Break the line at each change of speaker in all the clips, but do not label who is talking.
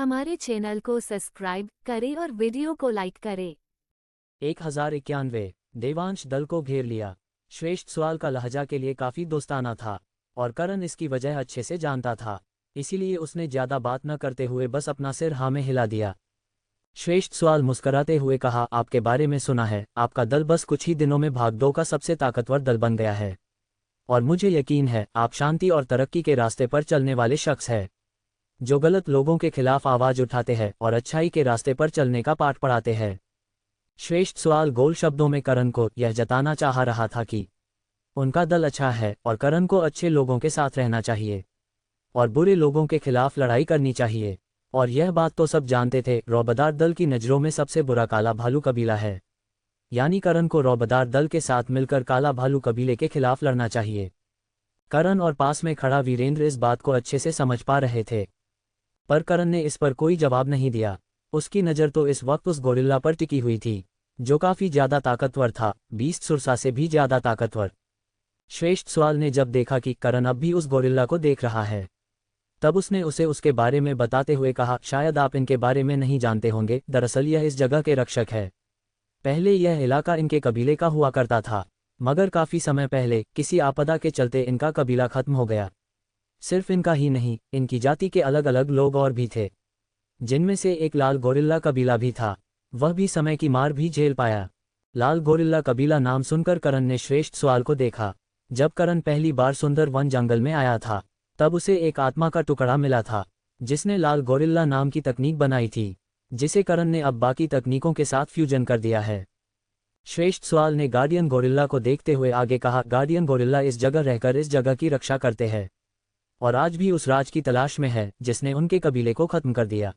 हमारे चैनल को सब्सक्राइब करें और वीडियो को लाइक करें।
1091 देवांश दल को घेर लिया। श्रेष्ठ सवाल का लहजा के लिए काफी दोस्ताना था और करण इसकी वजह अच्छे से जानता था, इसीलिए उसने ज्यादा बात न करते हुए बस अपना सिर हाँ में हिला दिया। श्रेष्ठ सवाल मुस्कुराते हुए कहा, आपके बारे में सुना है, आपका दल बस कुछ ही दिनों में भागदौड़ का सबसे ताकतवर दल बन गया है और मुझे यकीन है आप शांति और तरक्की के रास्ते पर चलने वाले शख्स हैं, जो गलत लोगों के खिलाफ आवाज उठाते हैं और अच्छाई के रास्ते पर चलने का पाठ पढ़ाते हैं। श्रेष्ठ सवाल गोल शब्दों में करण को यह जताना चाह रहा था कि उनका दल अच्छा है और करण को अच्छे लोगों के साथ रहना चाहिए और बुरे लोगों के खिलाफ लड़ाई करनी चाहिए। और यह बात तो सब जानते थे, रौबदार दल की नज़रों में सबसे बुरा काला भालू कबीला है, यानी करण को रौबदार दल के साथ मिलकर काला भालू कबीले के खिलाफ लड़ना चाहिए। करण और पास में खड़ा वीरेंद्र इस बात को अच्छे से समझ पा रहे थे, पर करण ने इस पर कोई जवाब नहीं दिया। उसकी नज़र तो इस वक्त उस गोरिल्ला पर टिकी हुई थी, जो काफ़ी ज़्यादा ताकतवर था, 20 सुरसा से भी ज़्यादा ताकतवर। श्रेष्ठ सवाल ने जब देखा कि करण अब भी उस गोरिल्ला को देख रहा है, तब उसने उसे उसके बारे में बताते हुए कहा, शायद आप इनके बारे में नहीं जानते होंगे, दरअसल यह इस जगह के रक्षक है। पहले यह इलाका इनके कबीले का हुआ करता था, मगर काफ़ी समय पहले किसी आपदा के चलते इनका कबीला खत्म हो गया। सिर्फ इनका ही नहीं, इनकी जाति के अलग अलग लोग और भी थे, जिनमें से एक लाल गोरिल्ला कबीला भी था। वह भी समय की मार भी झेल पाया। लाल गोरिल्ला कबीला नाम सुनकर करण ने श्रेष्ठ सवाल को देखा। जब करण पहली बार सुंदर वन जंगल में आया था, तब उसे एक आत्मा का टुकड़ा मिला था, जिसने लाल गोरिल्ला नाम की तकनीक बनाई थी, जिसे करण ने अब बाकी तकनीकों के साथ फ्यूजन कर दिया है। श्रेष्ठ सवाल ने गार्डियन गोरिल्ला को देखते हुए आगे कहा, गार्डियन गोरिल्ला इस जगह रहकर इस जगह की रक्षा करते हैं और आज भी उस राज की तलाश में है जिसने उनके कबीले को खत्म कर दिया।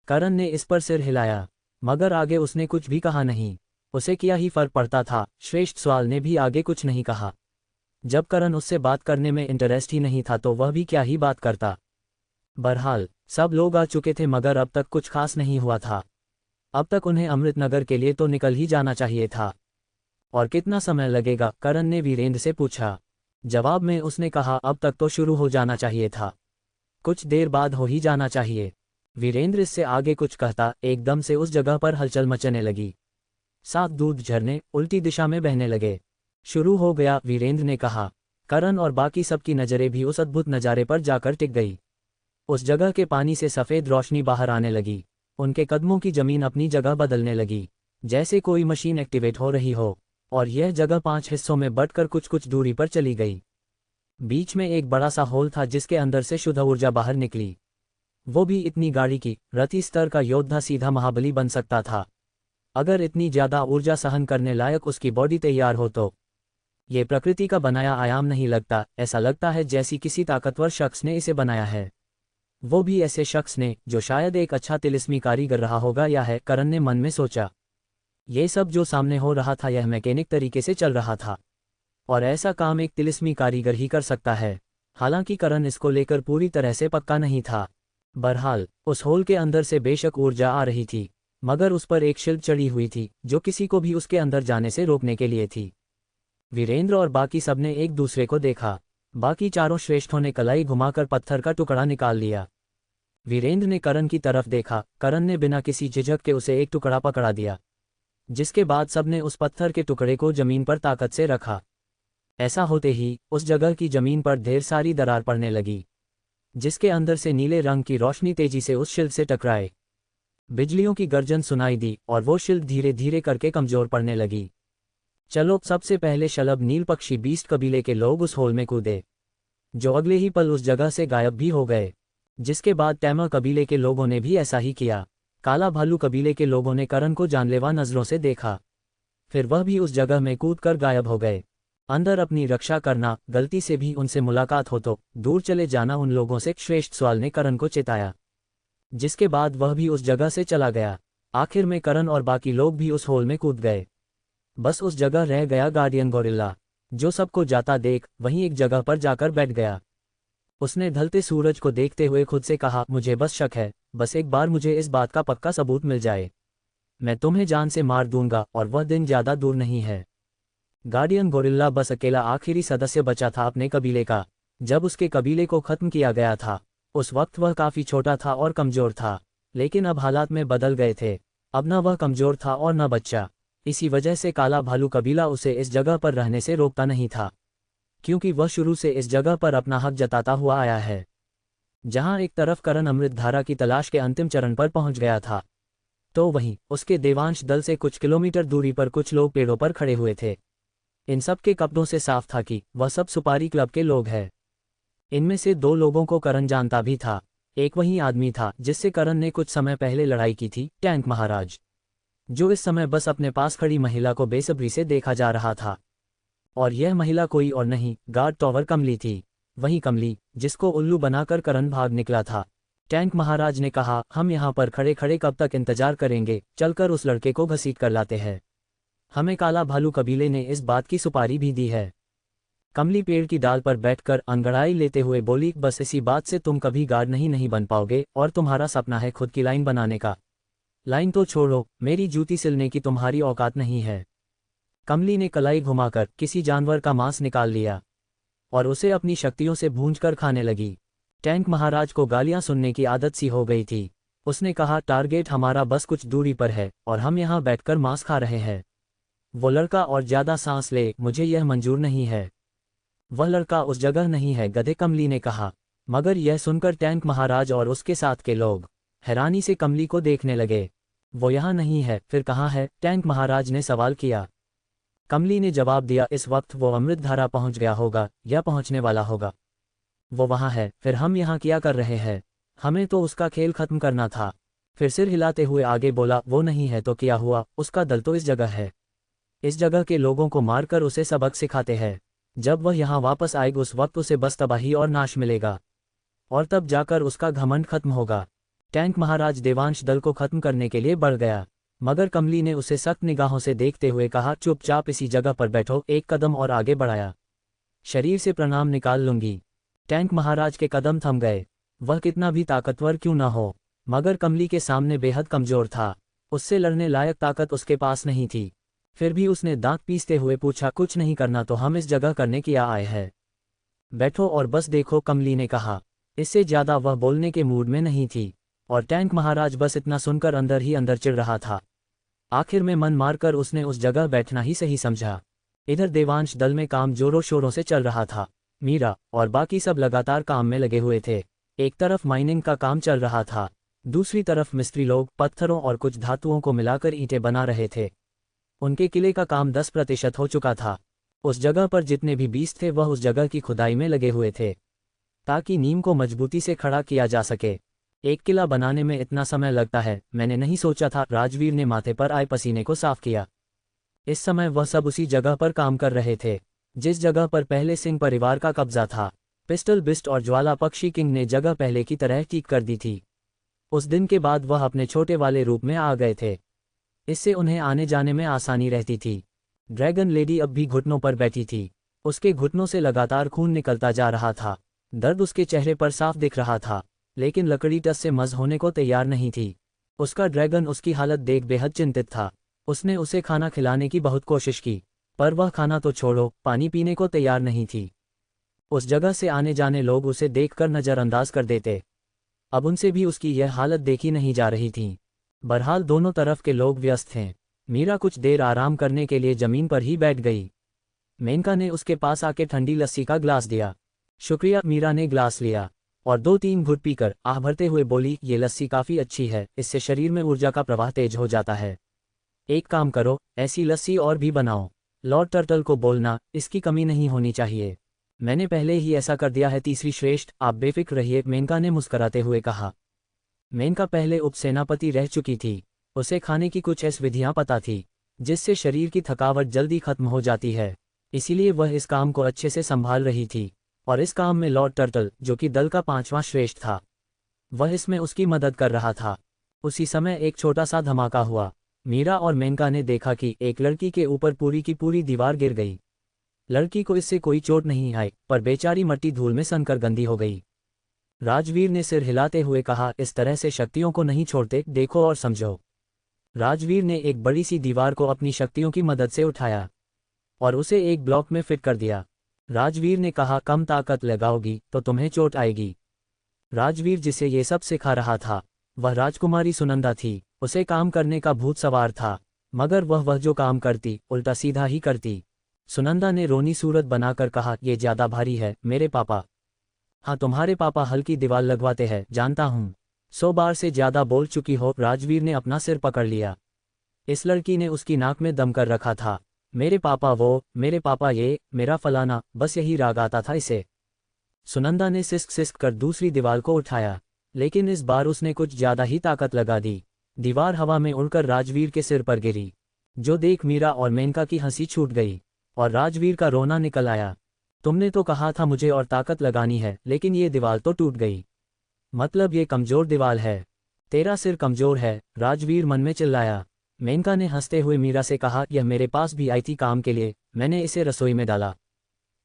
करण ने इस पर सिर हिलाया, मगर आगे उसने कुछ भी कहा नहीं। उसे क्या ही फर्क पड़ता था, श्रेष्ठ सवाल ने भी आगे कुछ नहीं कहा। जब करण उससे बात करने में इंटरेस्ट ही नहीं था तो वह भी क्या ही बात करता। बहरहाल सब लोग आ चुके थे, मगर अब तक कुछ खास नहीं हुआ था। अब तक उन्हें अमृतनगर के लिए तो निकल ही जाना चाहिए था। और कितना समय लगेगा, करण ने वीरेंद्र से पूछा। जवाब में उसने कहा, अब तक तो शुरू हो जाना चाहिए था, कुछ देर बाद हो ही जाना चाहिए। वीरेंद्र इससे आगे कुछ कहता, एकदम से उस जगह पर हलचल मचने लगी। सात दूध झरने उल्टी दिशा में बहने लगे। शुरू हो गया, वीरेंद्र ने कहा। करण और बाकी सबकी नज़रें भी उस अद्भुत नज़ारे पर जाकर टिक गई। उस जगह के पानी से सफ़ेद रोशनी बाहर आने लगी। उनके कदमों की जमीन अपनी जगह बदलने लगी, जैसे कोई मशीन एक्टिवेट हो रही हो, और यह जगह 5 हिस्सों में बंटकर कुछ कुछ दूरी पर चली गई। बीच में एक बड़ा सा होल था जिसके अंदर से शुद्ध ऊर्जा बाहर निकली, वो भी इतनी गाढ़ी कि रति स्तर का योद्धा सीधा महाबली बन सकता था। अगर इतनी ज़्यादा ऊर्जा सहन करने लायक उसकी बॉडी तैयार हो तो ये प्रकृति का बनाया आयाम नहीं लगता। ऐसा लगता है जैसी किसी ताकतवर शख्स ने इसे बनाया है, वो भी ऐसे शख्स ने जो शायद एक अच्छा तिलिस्मी कारीगर रहा होगा या है, करण ने मन में सोचा। ये सब जो सामने हो रहा था यह मैकेनिक तरीके से चल रहा था, और ऐसा काम एक तिलिस्मी कारीगर ही कर सकता है। हालांकि करण इसको लेकर पूरी तरह से पक्का नहीं था। बहरहाल उस होल के अंदर से बेशक ऊर्जा आ रही थी, मगर उस पर एक शिल्प चढ़ी हुई थी जो किसी को भी उसके अंदर जाने से रोकने के लिए थी। वीरेंद्र और बाकी सबने एक दूसरे को देखा। बाकी चारों श्रेष्ठों ने कलाई घुमाकर पत्थर का टुकड़ा निकाल लिया। वीरेंद्र ने करण की तरफ देखा। करण ने बिना किसी झिझक के उसे एक टुकड़ा पकड़ा दिया, जिसके बाद सबने उस पत्थर के टुकड़े को जमीन पर ताकत से रखा। ऐसा होते ही उस जगह की जमीन पर ढेर सारी दरार पड़ने लगी, जिसके अंदर से नीले रंग की रोशनी तेजी से उस शिल्प से टकराए। बिजलियों की गर्जन सुनाई दी और वो शिल्प धीरे धीरे करके कमजोर पड़ने लगी। चलो, सबसे पहले शलभ नील पक्षी बीस्ट कबीले के लोग उस होल में कूदे, जो अगले ही पल उस जगह से गायब भी हो गए। जिसके बाद टैमर कबीले के लोगों ने भी ऐसा ही किया। काला भालू कबीले के लोगों ने करण को जानलेवा नजरों से देखा, फिर वह भी उस जगह में कूदकर गायब हो गए। अंदर अपनी रक्षा करना, गलती से भी उनसे मुलाकात हो तो दूर चले जाना उन लोगों से, श्रेष्ठ सवाल ने करण को चेताया। जिसके बाद वह भी उस जगह से चला गया। आखिर में करण और बाकी लोग भी उस होल में कूद गए। बस उस जगह रह गया गार्डियन गोरिल्ला, जो सबको जाता देख वहीं एक जगह पर जाकर बैठ गया। उसने ढलते सूरज को देखते हुए खुद से कहा, मुझे बस शक है, बस एक बार मुझे इस बात का पक्का सबूत मिल जाए, मैं तुम्हें जान से मार दूंगा और वह दिन ज़्यादा दूर नहीं है। गार्डियन गोरिल्ला बस अकेला आखिरी सदस्य बचा था अपने कबीले का। जब उसके कबीले को खत्म किया गया था, उस वक्त वह काफ़ी छोटा था और कमज़ोर था, लेकिन अब हालात में बदल गए थे। अब न वह कमज़ोर था और न बच्चा। इसी वजह से काला भालू कबीला उसे इस जगह पर रहने से रोकता नहीं था, क्योंकि वह शुरू से इस जगह पर अपना हक जताता हुआ आया है। जहां एक तरफ करण अमृतधारा की तलाश के अंतिम चरण पर पहुंच गया था, तो वहीं उसके देवांश दल से कुछ किलोमीटर दूरी पर कुछ लोग पेड़ों पर खड़े हुए थे। इन सब के कपड़ों से साफ था कि वह सब सुपारी क्लब के लोग हैं। इनमें से 2 लोगों को करण जानता भी था। एक वही आदमी था जिससे करण ने कुछ समय पहले लड़ाई की थी, टैंक महाराज, जो इस समय बस अपने पास खड़ी महिला को बेसब्री से देखा जा रहा था। और यह महिला कोई और नहीं, गार्ड टॉवर कमली थी। वही कमली जिसको उल्लू बनाकर करण भाग निकला था। टैंक महाराज ने कहा, हम यहाँ पर खड़े खड़े कब तक इंतजार करेंगे, चलकर उस लड़के को घसीट कर लाते हैं। हमें काला भालू कबीले ने इस बात की सुपारी भी दी है। कमली पेड़ की डाल पर बैठकर अंगड़ाई लेते हुए बोली, बस इसी बात से तुम कभी गार्ड नहीं बन पाओगे, और तुम्हारा सपना है खुद की लाइन बनाने का। लाइन तो छोड़ो, मेरी जूती सिलने की तुम्हारी औकात नहीं है। कमली ने कलाई घुमाकर किसी जानवर का मांस निकाल लिया और उसे अपनी शक्तियों से भूंजकर खाने लगी। टैंक महाराज को गालियां सुनने की आदत सी हो गई थी। उसने कहा, टारगेट हमारा बस कुछ दूरी पर है और हम यहाँ बैठकर मांस खा रहे हैं। वो लड़का और ज्यादा सांस ले, मुझे यह मंजूर नहीं है। वह लड़का उस जगह नहीं है, गधे, कमली ने कहा। मगर यह सुनकर टैंक महाराज और उसके साथ के लोग हैरानी से कमली को देखने लगे। वो यहाँ नहीं है, फिर कहाँ है? टैंक महाराज ने सवाल किया। कमली ने जवाब दिया, इस वक्त वो अमृतधारा पहुंच गया होगा या पहुंचने वाला होगा। वो वहाँ है, फिर हम यहाँ क्या कर रहे हैं? हमें तो उसका खेल खत्म करना था। फिर सिर हिलाते हुए आगे बोला, वो नहीं है तो क्या हुआ, उसका दल तो इस जगह है। इस जगह के लोगों को मारकर उसे सबक सिखाते हैं। जब वह यहाँ वापस आएगा उस वक्त उसे बस तबाही और नाश मिलेगा, और तब जाकर उसका घमंड खत्म होगा। टैंक महाराज देवांश दल को खत्म करने के लिए बढ़ गया, मगर कमली ने उसे सख्त निगाहों से देखते हुए कहा, चुपचाप इसी जगह पर बैठो। एक कदम और आगे बढ़ाया, शरीर से प्रणाम निकाल लूंगी। टैंक महाराज के कदम थम गए। वह कितना भी ताकतवर क्यों ना हो, मगर कमली के सामने बेहद कमजोर था। उससे लड़ने लायक ताकत उसके पास नहीं थी। फिर भी उसने दांत पीसते हुए पूछा, कुछ नहीं करना तो हम इस जगह करने क्या आए हैं? बैठो और बस देखो, कमली ने कहा। इससे ज्यादा वह बोलने के मूड में नहीं थी, और टैंक महाराज बस इतना सुनकर अंदर ही अंदर चिढ़ रहा था। आखिर में मन मारकर उसने उस जगह बैठना ही सही समझा। इधर देवांश दल में काम जोरों शोरों से चल रहा था। मीरा और बाकी सब लगातार काम में लगे हुए थे। एक तरफ माइनिंग का काम चल रहा था, दूसरी तरफ मिस्त्री लोग पत्थरों और कुछ धातुओं को मिलाकर ईंटें बना रहे थे। उनके किले का काम 10% हो चुका था। उस जगह पर जितने भी बीज थे वह उस जगह की खुदाई में लगे हुए थे, ताकि नीम को मजबूती से खड़ा किया जा सके। एक किला बनाने में इतना समय लगता है, मैंने नहीं सोचा था। राजवीर ने माथे पर आए पसीने को साफ किया। इस समय वह सब उसी जगह पर काम कर रहे थे जिस जगह पर पहले सिंह परिवार का कब्जा था। पिस्टल बिस्ट और ज्वाला पक्षी किंग ने जगह पहले की तरह ठीक कर दी थी। उस दिन के बाद वह अपने छोटे वाले रूप में आ गए थे। इससे उन्हें आने जाने में आसानी रहती थी। ड्रैगन लेडी अब भी घुटनों पर बैठी थी। उसके घुटनों से लगातार खून निकलता जा रहा था। दर्द उसके चेहरे पर साफ दिख रहा था, लेकिन लकड़ी टस से मज होने को तैयार नहीं थी। उसका ड्रैगन उसकी हालत देख बेहद चिंतित था। उसने उसे खाना खिलाने की बहुत कोशिश की, पर वह खाना तो छोड़ो, पानी पीने को तैयार नहीं थी। उस जगह से आने जाने लोग उसे देखकर नज़रअंदाज कर देते। अब उनसे भी उसकी यह हालत देखी नहीं जा रही थी। बहरहाल दोनों तरफ के लोग व्यस्त हैं। मीरा कुछ देर आराम करने के लिए जमीन पर ही बैठ गई। मेनका ने उसके पास आके ठंडी लस्सी का ग्लास दिया। शुक्रिया, मीरा ने ग्लास लिया और 2-3 घुट पीकर आह भरते हुए बोली, ये लस्सी काफ़ी अच्छी है, इससे शरीर में ऊर्जा का प्रवाह तेज हो जाता है। एक काम करो, ऐसी लस्सी और भी बनाओ। लॉर्ड टर्टल को बोलना, इसकी कमी नहीं होनी चाहिए। मैंने पहले ही ऐसा कर दिया है तीसरी श्रेष्ठ, आप बेफिक्र रहिए, मेनका ने मुस्कराते हुए कहा। मेनका पहले उपसेनापति रह चुकी थी। उसे खाने की कुछ ऐसी विधियां पता थी जिससे शरीर की थकावट जल्दी खत्म हो जाती है, इसीलिए वह इस काम को अच्छे से संभाल रही थी। और इस काम में लॉर्ड टर्टल, जो कि दल का 5वां श्रेष्ठ था, वह इसमें उसकी मदद कर रहा था। उसी समय एक छोटा सा धमाका हुआ। मीरा और मेनका ने देखा कि एक लड़की के ऊपर पूरी की पूरी दीवार गिर गई। लड़की को इससे कोई चोट नहीं आई, पर बेचारी मट्टी धूल में सनकर गंदी हो गई। राजवीर ने सिर हिलाते हुए कहा, इस तरह से शक्तियों को नहीं छोड़ते, देखो और समझो। राजवीर ने एक बड़ी सी दीवार को अपनी शक्तियों की मदद से उठाया और उसे एक ब्लॉक में फिट कर दिया। राजवीर ने कहा, कम ताकत लगाओगी तो तुम्हें चोट आएगी। राजवीर जिसे ये सब सिखा रहा था वह राजकुमारी सुनंदा थी। उसे काम करने का भूत सवार था, मगर वह जो काम करती उल्टा सीधा ही करती। सुनंदा ने रोनी सूरत बनाकर कहा, ये ज्यादा भारी है मेरे पापा। हाँ, तुम्हारे पापा हल्की दीवार लगवाते हैं, जानता हूँ। 100 बार से ज्यादा बोल चुकी हो। राजवीर ने अपना सिर पकड़ लिया। इस लड़की ने उसकी नाक में दम कर रखा था। मेरे पापा वो, मेरे पापा ये, मेरा फलाना, बस यही राग आता था इसे। सुनंदा ने सिसक सिसक कर दूसरी दीवार को उठाया, लेकिन इस बार उसने कुछ ज्यादा ही ताकत लगा दी। दीवार हवा में उड़कर राजवीर के सिर पर गिरी, जो देख मीरा और मेनका की हंसी छूट गई और राजवीर का रोना निकल आया। तुमने तो कहा था मुझे और ताकत लगानी है, लेकिन ये दीवार तो टूट गई। मतलब ये कमजोर दीवार है। तेरा सिर कमजोर है, राजवीर मन में चिल्लाया। मेनका ने हंसते हुए मीरा से कहा, यह मेरे पास भी आई थी काम के लिए, मैंने इसे रसोई में डाला।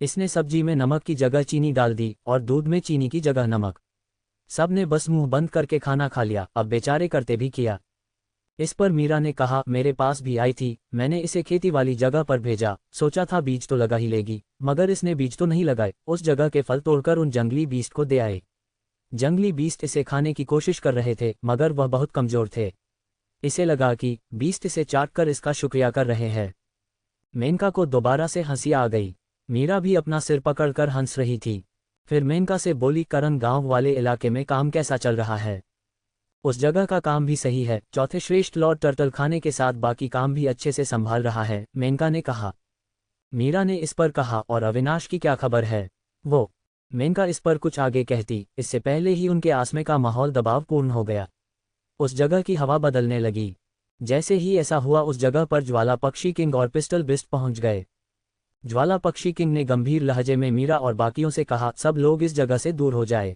इसने सब्जी में नमक की जगह चीनी डाल दी और दूध में चीनी की जगह नमक। सब ने बस मुंह बंद करके खाना खा लिया, अब बेचारे करते भी किया। इस पर मीरा ने कहा, मेरे पास भी आई थी, मैंने इसे खेती वाली जगह पर भेजा, सोचा था बीज तो लगा ही लेगी, मगर इसने बीज तो नहीं लगाए। उस जगह के फल तोड़कर उन जंगली बीस्ट को दे आए। जंगली बीस्ट इसे खाने की कोशिश कर रहे थे, मगर वह बहुत कमजोर थे। इसे लगा कि बीस्ट इसे चाट कर इसका शुक्रिया कर रहे हैं। मेनका को दोबारा से हंसी आ गई। मीरा भी अपना सिर पकड़कर हंस रही थी। फिर मेनका से बोली, करण गांव वाले इलाके में काम कैसा चल रहा है? उस जगह का काम भी सही है, चौथे श्रेष्ठ लॉर्ड टर्टल खाने के साथ बाकी काम भी अच्छे से संभाल रहा है, मेनका ने कहा। मीरा ने इस पर कहा, और अविनाश की क्या खबर है? वो मेनका इस पर कुछ आगे कहती, इससे पहले ही उनके आसमे का माहौल दबावपूर्ण हो गया। उस जगह की हवा बदलने लगी। जैसे ही ऐसा हुआ, उस जगह पर ज्वाला पक्षी किंग और पिस्टल बिस्ट पहुंच गए। ज्वाला पक्षी किंग ने गंभीर लहजे में मीरा और बाकियों से कहा, सब लोग इस जगह से दूर हो जाए।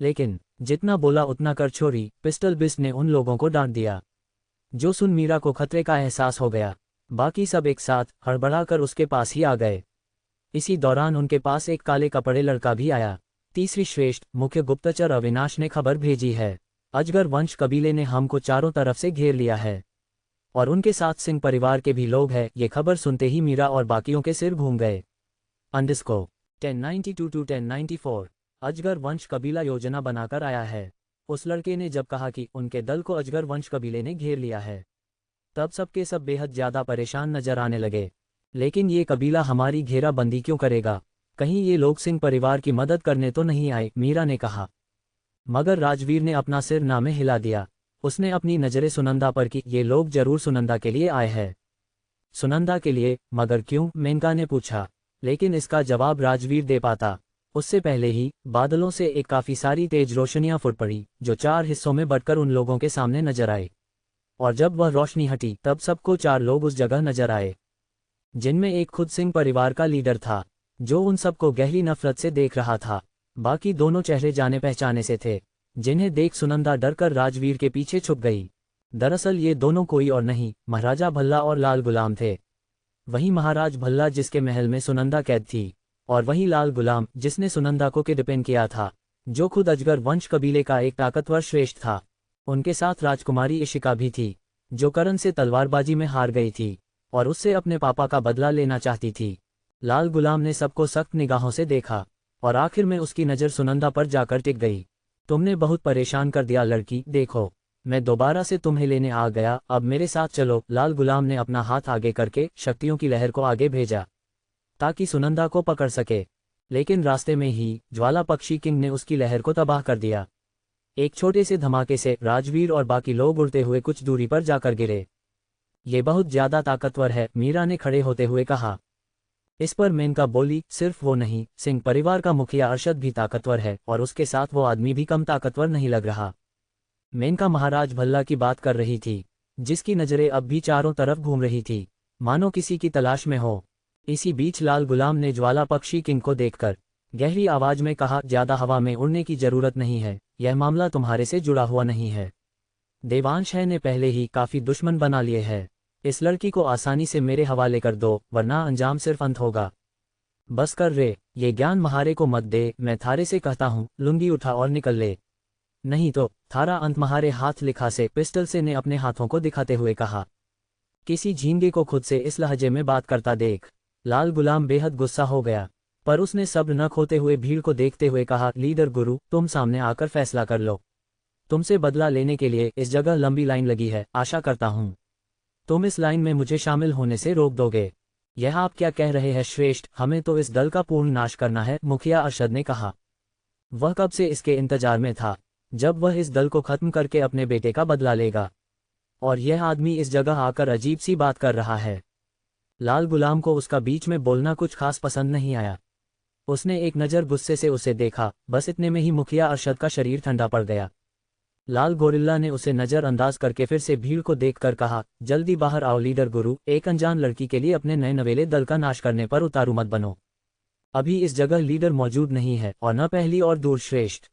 लेकिन जितना बोला उतना कर छोड़ी। पिस्टल बिस्ट ने उन लोगों को डांट दिया। जो सुन मीरा को खतरे का एहसास हो गया। बाकी सब एक साथ हड़बड़ाकर उसके पास ही आ गए। इसी दौरान उनके पास एक काले कपड़े लड़का भी आया। तीसरी श्रेष्ठ मुख्य गुप्तचर अविनाश ने खबर भेजी है, अजगर वंश कबीले ने हमको चारों तरफ से घेर लिया है और उनके साथ सिंह परिवार के भी लोग हैं। ये खबर सुनते ही मीरा और बाकियों के सिर घूम गए। अंडस्को 1092 to 1094 अजगर वंश कबीला योजना बनाकर आया है। उस लड़के ने जब कहा कि उनके दल को अजगर वंश कबीले ने घेर लिया है, तब सबके सब बेहद ज्यादा परेशान नजर आने लगे। लेकिन ये कबीला हमारी घेराबंदी क्यों करेगा? कहीं ये लोग सिंह परिवार की मदद करने तो नहीं आए? मीरा ने कहा। मगर राजवीर ने अपना सिर ना में हिला दिया। उसने अपनी नजरें सुनंदा पर की। ये लोग जरूर सुनंदा के लिए आए हैं। सुनंदा के लिए? मगर क्यों? मेनका ने पूछा। लेकिन इसका जवाब राजवीर दे पाता उससे पहले ही बादलों से एक काफी सारी तेज रोशनियां फुट पड़ी, जो 4 हिस्सों में बंटकर उन लोगों के सामने नजर आए। और जब वह रोशनी हटी, तब सबको 4 लोग उस जगह नजर आए, जिनमें एक खुद सिंह परिवार का लीडर था, जो उन सबको गहरी नफरत से देख रहा था। बाकी दोनों चेहरे जाने पहचाने से थे, जिन्हें देख सुनंदा डरकर राजवीर के पीछे छुप गई। दरअसल ये दोनों कोई और नहीं, महाराजा भल्ला और लाल गुलाम थे। वही महाराज भल्ला जिसके महल में सुनंदा कैद थी, और वही लाल गुलाम जिसने सुनंदा को किडनैप किया था, जो खुद अजगर वंश कबीले का एक ताकतवर श्रेष्ठ था। उनके साथ राजकुमारी इशिका भी थी, जो करण से तलवारबाजी में हार गई थी और उससे अपने पापा का बदला लेना चाहती थी। लाल गुलाम ने सबको सख्त निगाहों से देखा और आखिर में उसकी नज़र सुनंदा पर जाकर टिक गई। तुमने बहुत परेशान कर दिया लड़की, देखो मैं दोबारा से तुम्हें लेने आ गया, अब मेरे साथ चलो। लाल गुलाम ने अपना हाथ आगे करके शक्तियों की लहर को आगे भेजा ताकि सुनंदा को पकड़ सके, लेकिन रास्ते में ही ज्वाला पक्षी किंग ने उसकी लहर को तबाह कर दिया। एक छोटे से धमाके से राजवीर और बाकी लोग उड़ते हुए कुछ दूरी पर जाकर गिरे। ये बहुत ज्यादा ताकतवर है, मीरा ने खड़े होते हुए कहा। इस पर मेनका बोली, सिर्फ वो नहीं, सिंह परिवार का मुखिया अरशद भी ताकतवर है और उसके साथ वो आदमी भी कम ताकतवर नहीं लग रहा। मेनका महाराज भल्ला की बात कर रही थी, जिसकी नजरें अब भी चारों तरफ घूम रही थी, मानो किसी की तलाश में हो। इसी बीच लाल गुलाम ने ज्वाला पक्षी किंग को देखकर गहरी आवाज में कहा, ज्यादा हवा में उड़ने की जरूरत नहीं है, यह मामला तुम्हारे से जुड़ा हुआ नहीं है। देवांश है ने पहले ही काफी दुश्मन बना लिए हैं, इस लड़की को आसानी से मेरे हवाले कर दो, वरना अंजाम सिर्फ अंत होगा। बस कर रे, ये ज्ञान महारे को मत दे, मैं थारे से कहता हूँ, लुंगी उठा और निकल ले, नहीं तो थारा अंत महारे हाथ लिखा से। पिस्टल से ने अपने हाथों को दिखाते हुए कहा। किसी झींगे को खुद से इस लहजे में बात करता देख लाल गुलाम बेहद गुस्सा हो गया। पर उसने सब्र न खोते हुए भीड़ को देखते हुए कहा, लीडर गुरु, तुम सामने आकर फैसला कर लो। तुमसे बदला लेने के लिए इस जगह लंबी लाइन लगी है, आशा करता हूँ तुम इस लाइन में मुझे शामिल होने से रोक दोगे। यह आप क्या कह रहे हैं श्रेष्ठ, हमें तो इस दल का पूर्ण नाश करना है, मुखिया अरशद ने कहा। वह कब से इसके इंतजार में था, जब वह इस दल को खत्म करके अपने बेटे का बदला लेगा। और यह आदमी इस जगह आकर अजीब सी बात कर रहा है। लाल गुलाम को उसका बीच में बोलना कुछ खास पसंद नहीं आया। उसने एक नज़र गुस्से से उसे देखा, बस इतने में ही मुखिया अरशद का शरीर ठंडा पड़ गया। लाल गोरिल्ला ने उसे नज़रअंदाज करके फिर से भीड़ को देखकर कहा, जल्दी बाहर आओ लीडर गुरु, एक अनजान लड़की के लिए अपने नए नवेले दल का नाश करने पर उतारू मत बनो। अभी इस जगह लीडर मौजूद नहीं है और न पहली और दूर श्रेष्ठ,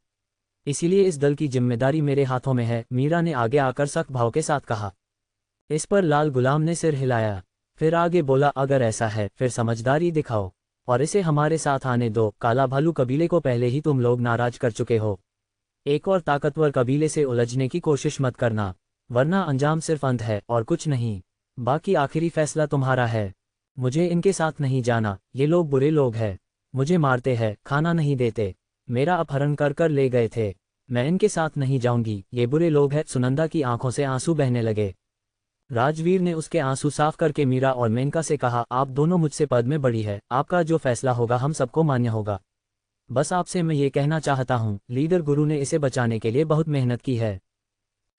इसीलिए इस दल की जिम्मेदारी मेरे हाथों में है, मीरा ने आगे आकर सख्त भाव के साथ कहा। इस पर लाल गुलाम ने सिर हिलाया, फिर आगे बोला, अगर ऐसा है फिर समझदारी दिखाओ और इसे हमारे साथ आने दो। काला भालू कबीले को पहले ही तुम लोग नाराज कर चुके हो, एक और ताकतवर कबीले से उलझने की कोशिश मत करना, वरना अंजाम सिर्फ अंत है और कुछ नहीं। बाकी आखिरी फैसला तुम्हारा है। मुझे इनके साथ नहीं जाना, ये लोग बुरे लोग हैं, मुझे मारते हैं, खाना नहीं देते, मेरा अपहरण कर कर ले गए थे, मैं इनके साथ नहीं जाऊंगी, ये बुरे लोग हैं। सुनंदा की आंखों से आंसू बहने लगे। राजवीर ने उसके आंसू साफ करके मीरा और मेनका से कहा, आप दोनों मुझसे पद में बड़ी है, आपका जो फैसला होगा हम सबको मान्य होगा। बस आपसे मैं ये कहना चाहता हूँ, लीडर गुरु ने इसे बचाने के लिए बहुत मेहनत की है।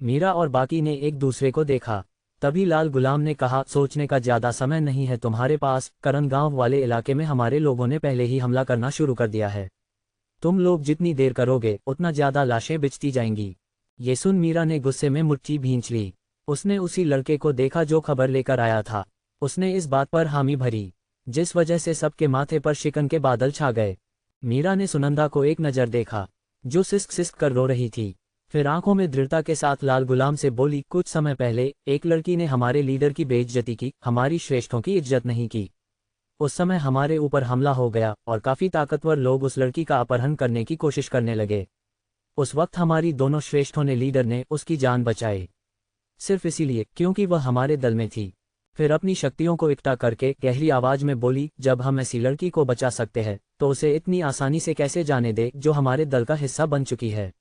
मीरा और बाकी ने एक दूसरे को देखा। तभी लाल गुलाम ने कहा, सोचने का ज्यादा समय नहीं है तुम्हारे पास, करन गांव वाले इलाके में हमारे लोगों ने पहले ही हमला करना शुरू कर दिया है। तुम लोग जितनी देर करोगे उतना ज्यादा लाशें बिछती जाएंगी। ये सुन मीरा ने गुस्से में मुट्ठी भींच ली। उसने उसी लड़के को देखा जो खबर लेकर आया था। उसने इस बात पर हामी भरी, जिस वजह से सबके माथे पर शिकन के बादल छा गए। मीरा ने सुनंदा को एक नज़र देखा, जो सिसक सिसक कर रो रही थी। फिर आंखों में दृढ़ता के साथ लाल गुलाम से बोली, कुछ समय पहले एक लड़की ने हमारे लीडर की बेइज्जती की, हमारी श्रेष्ठों की इज्जत नहीं की। उस समय हमारे ऊपर हमला हो गया और काफ़ी ताकतवर लोग उस लड़की का अपहरण करने की कोशिश करने लगे। उस वक्त हमारी दोनों श्रेष्ठों ने लीडर ने उसकी जान बचाई, सिर्फ इसीलिए क्योंकि वह हमारे दल में थी। फिर अपनी शक्तियों को इकट्ठा करके गहरी आवाज में बोली, जब हम ऐसी लड़की को बचा सकते हैं तो उसे इतनी आसानी से कैसे जाने दे जो हमारे दल का हिस्सा बन चुकी है।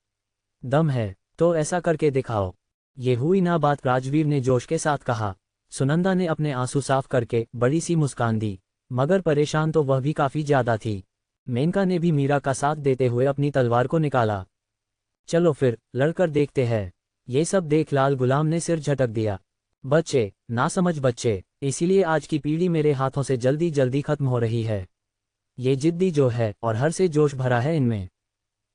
दम है तो ऐसा करके दिखाओ। ये हुई ना बात, राजवीर ने जोश के साथ कहा। सुनंदा ने अपने आंसू साफ करके बड़ी सी मुस्कान दी, मगर परेशान तो वह भी काफी ज्यादा थी। मेनका ने भी मीरा का साथ देते हुए अपनी तलवार को निकाला। चलो फिर लड़कर देखते हैं। ये सब देख लाल गुलाम ने सिर झटक दिया। बच्चे, नासमझ बच्चे, इसीलिए आज की पीढ़ी मेरे हाथों से जल्दी जल्दी खत्म हो रही है। ये जिद्दी जो है और हर से जोश भरा है इनमें,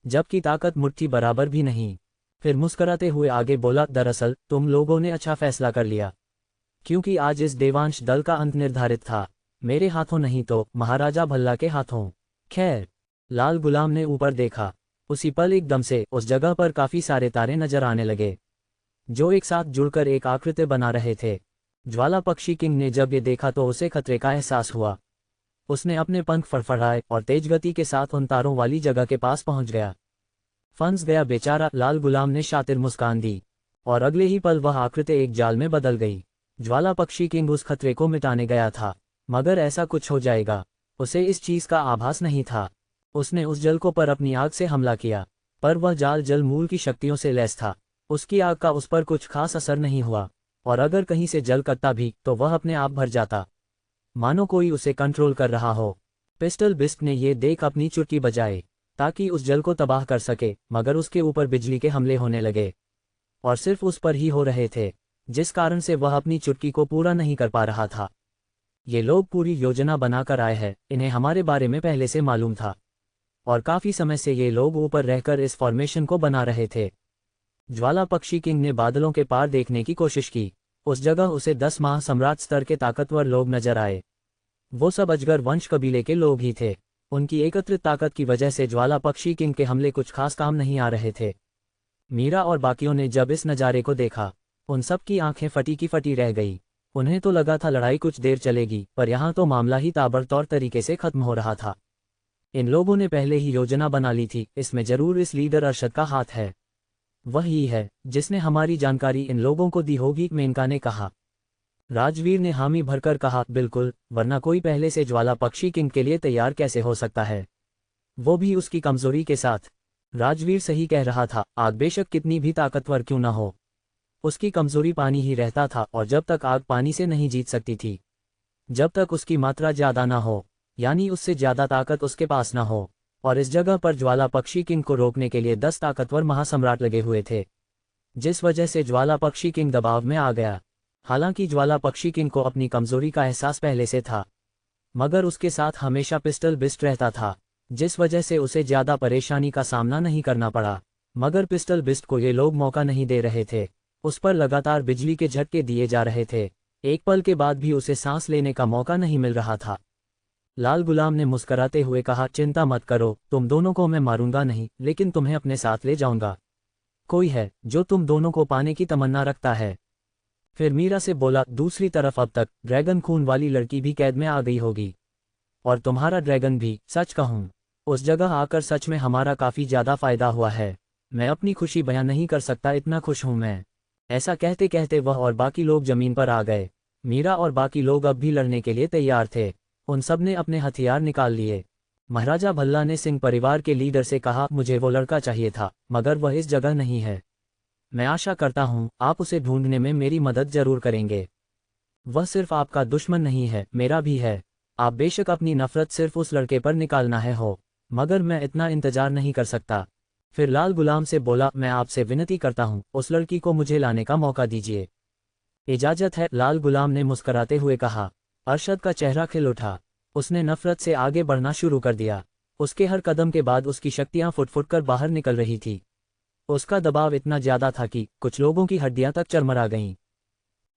जबकि ताकत मुट्ठी बराबर भी नहीं। फिर मुस्कराते हुए आगे बोला, दरअसल तुम लोगों ने अच्छा फैसला कर लिया, क्योंकि आज इस देवांश दल का अंत निर्धारित था, मेरे हाथों नहीं तो महाराजा भल्ला के हाथों। खैर, लाल गुलाम ने ऊपर देखा। उसी पल एकदम से उस जगह पर काफी सारे तारे नजर आने लगे, जो एक साथ जुड़कर एक आकृति बना रहे थे। ज्वाला पक्षी किंग ने जब ये देखा तो उसे खतरे का एहसास हुआ। उसने अपने पंख फड़फड़ाए और तेज गति के साथ उन तारों वाली जगह के पास पहुंच गया। फंस गया बेचारा, लाल गुलाम ने शातिर मुस्कान दी और अगले ही पल वह आकृति एक जाल में बदल गई। ज्वाला पक्षी किंग उस खतरे को मिटाने गया था, मगर ऐसा कुछ हो जाएगा उसे इस चीज का आभास नहीं था। उसने उस जल को पर अपनी आग से हमला किया, पर वह जाल जल मूल की शक्तियों से लैस था। उसकी आग का उस पर कुछ खास असर नहीं हुआ, और अगर कहीं से जल करता भी तो वह अपने आप भर जाता, मानो कोई उसे कंट्रोल कर रहा हो। पिस्टल बिस्ट ने ये देख अपनी चुटकी बजाई ताकि उस जल को तबाह कर सके, मगर उसके ऊपर बिजली के हमले होने लगे और सिर्फ उस पर ही हो रहे थे, जिस कारण से वह अपनी चुटकी को पूरा नहीं कर पा रहा था। ये लोग पूरी योजना बनाकर आए हैं, इन्हें हमारे बारे में पहले से मालूम था और काफी समय से ये लोग ऊपर रहकर इस फॉर्मेशन को बना रहे थे। ज्वाला पक्षी किंग ने बादलों के पार देखने की कोशिश की। उस जगह उसे 10 माह सम्राट स्तर के ताकतवर लोग नजर आए। वो सब अजगर वंश कबीले के लोग ही थे। उनकी एकत्रित ताकत की वजह से ज्वाला पक्षी किंग के हमले कुछ खास काम नहीं आ रहे थे। मीरा और बाकियों ने जब इस नज़ारे को देखा, उन सब की आंखें फटी की फटी रह गई। उन्हें तो लगा था लड़ाई कुछ देर चलेगी, पर यहाँ तो मामला ही ताबड़तोड़ तरीके से खत्म हो रहा था। इन लोगों ने पहले ही योजना बना ली थी, इसमें जरूर इस लीडर अरशद का हाथ है। वही है जिसने हमारी जानकारी इन लोगों को दी होगी, मेनका ने कहा। राजवीर ने हामी भरकर कहा, बिल्कुल, वरना कोई पहले से ज्वाला पक्षी किंग के लिए तैयार कैसे हो सकता है, वो भी उसकी कमजोरी के साथ। राजवीर सही कह रहा था, आग बेशक कितनी भी ताकतवर क्यों न हो, उसकी कमजोरी पानी ही रहता था, और जब तक आग पानी से नहीं जीत सकती थी, जब तक उसकी मात्रा ज्यादा ना हो, यानी उससे ज्यादा ताकत उसके पास ना हो। और इस जगह पर ज्वाला पक्षी किंग को रोकने के लिए 10 ताकतवर महासम्राट लगे हुए थे, जिस वजह से ज्वाला पक्षी किंग दबाव में आ गया। हालांकि ज्वाला पक्षी किंग को अपनी कमजोरी का एहसास पहले से था, मगर उसके साथ हमेशा पिस्टल बिस्ट रहता था, जिस वजह से उसे ज्यादा परेशानी का सामना नहीं करना पड़ा। मगर पिस्टल बिस्ट को ये लोग मौका नहीं दे रहे थे, उस पर लगातार बिजली के झटके दिए जा रहे थे, एक पल के बाद भी उसे सांस लेने का मौका नहीं मिल रहा था। लाल गुलाम ने मुस्कराते हुए कहा, चिंता मत करो, तुम दोनों को मैं मारूंगा नहीं, लेकिन तुम्हें अपने साथ ले जाऊंगा। कोई है जो तुम दोनों को पाने की तमन्ना रखता है? फिर मीरा से बोला, दूसरी तरफ अब तक ड्रैगन खून वाली लड़की भी कैद में आ गई होगी, और तुम्हारा ड्रैगन भी। सच कहूं, उस जगह आकर सच में हमारा काफी ज्यादा फायदा हुआ है, मैं अपनी खुशी बयां नहीं कर सकता, इतना खुश हूं मैं। ऐसा कहते कहते वह और बाकी लोग जमीन पर आ गए। मीरा और बाकी लोग अब भी लड़ने के लिए तैयार थे, उन सब ने अपने हथियार निकाल लिए। महाराजा भल्ला ने सिंह परिवार के लीडर से कहा, मुझे वो लड़का चाहिए था, मगर वह इस जगह नहीं है। मैं आशा करता हूं आप उसे ढूंढने में मेरी मदद जरूर करेंगे। वह सिर्फ आपका दुश्मन नहीं है, मेरा भी है। आप बेशक अपनी नफरत सिर्फ उस लड़के पर निकालना है हो, मगर मैं इतना इंतजार नहीं कर सकता। फिर लाल गुलाम से बोला, मैं आपसे विनती करता हूं, उस लड़की को मुझे लाने का मौका दीजिए। इजाजत है, लाल गुलाम ने मुस्कराते हुए कहा। अरशद का चेहरा खिल उठा, उसने नफरत से आगे बढ़ना शुरू कर दिया। उसके हर कदम के बाद उसकी शक्तियां फुट फुट कर बाहर निकल रही थी। उसका दबाव इतना ज्यादा था कि कुछ लोगों की हड्डियां तक चरमरा गईं।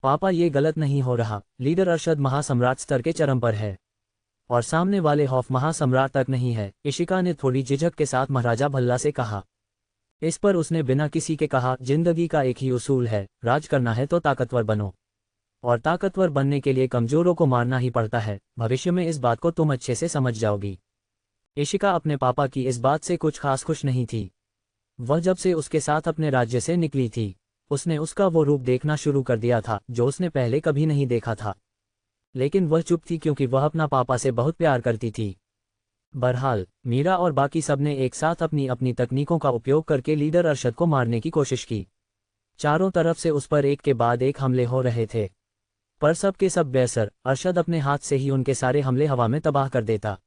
पापा, ये गलत नहीं हो रहा, लीडर अरशद महासम्राट स्तर के चरम पर है, और सामने वाले खौफ महासम्राट तक नहीं है। इशिका ने थोड़ी झिझक के साथ महाराजा भल्ला से कहा। इस पर उसने बिना किसी के कहा, जिंदगी का एक ही उसूल है, राज करना है तो ताकतवर बनो, और ताकतवर बनने के लिए कमजोरों को मारना ही पड़ता है। भविष्य में इस बात को तुम अच्छे से समझ जाओगी। इशिका अपने पापा की इस बात से कुछ खास खुश नहीं थी। वह जब से उसके साथ अपने राज्य से निकली थी, उसने उसका वो रूप देखना शुरू कर दिया था जो उसने पहले कभी नहीं देखा था। लेकिन वह चुप थी क्योंकि वह अपना पापा से बहुत प्यार करती थी। बहरहाल मीरा और बाकी सब ने एक साथ अपनी अपनी तकनीकों का उपयोग करके लीडर अरशद को मारने की कोशिश की। चारों तरफ से उस पर एक के बाद एक हमले हो रहे थे, पर सब के सब बेअसर। अरशद अपने हाथ से ही उनके सारे हमले हवा में तबाह कर देता।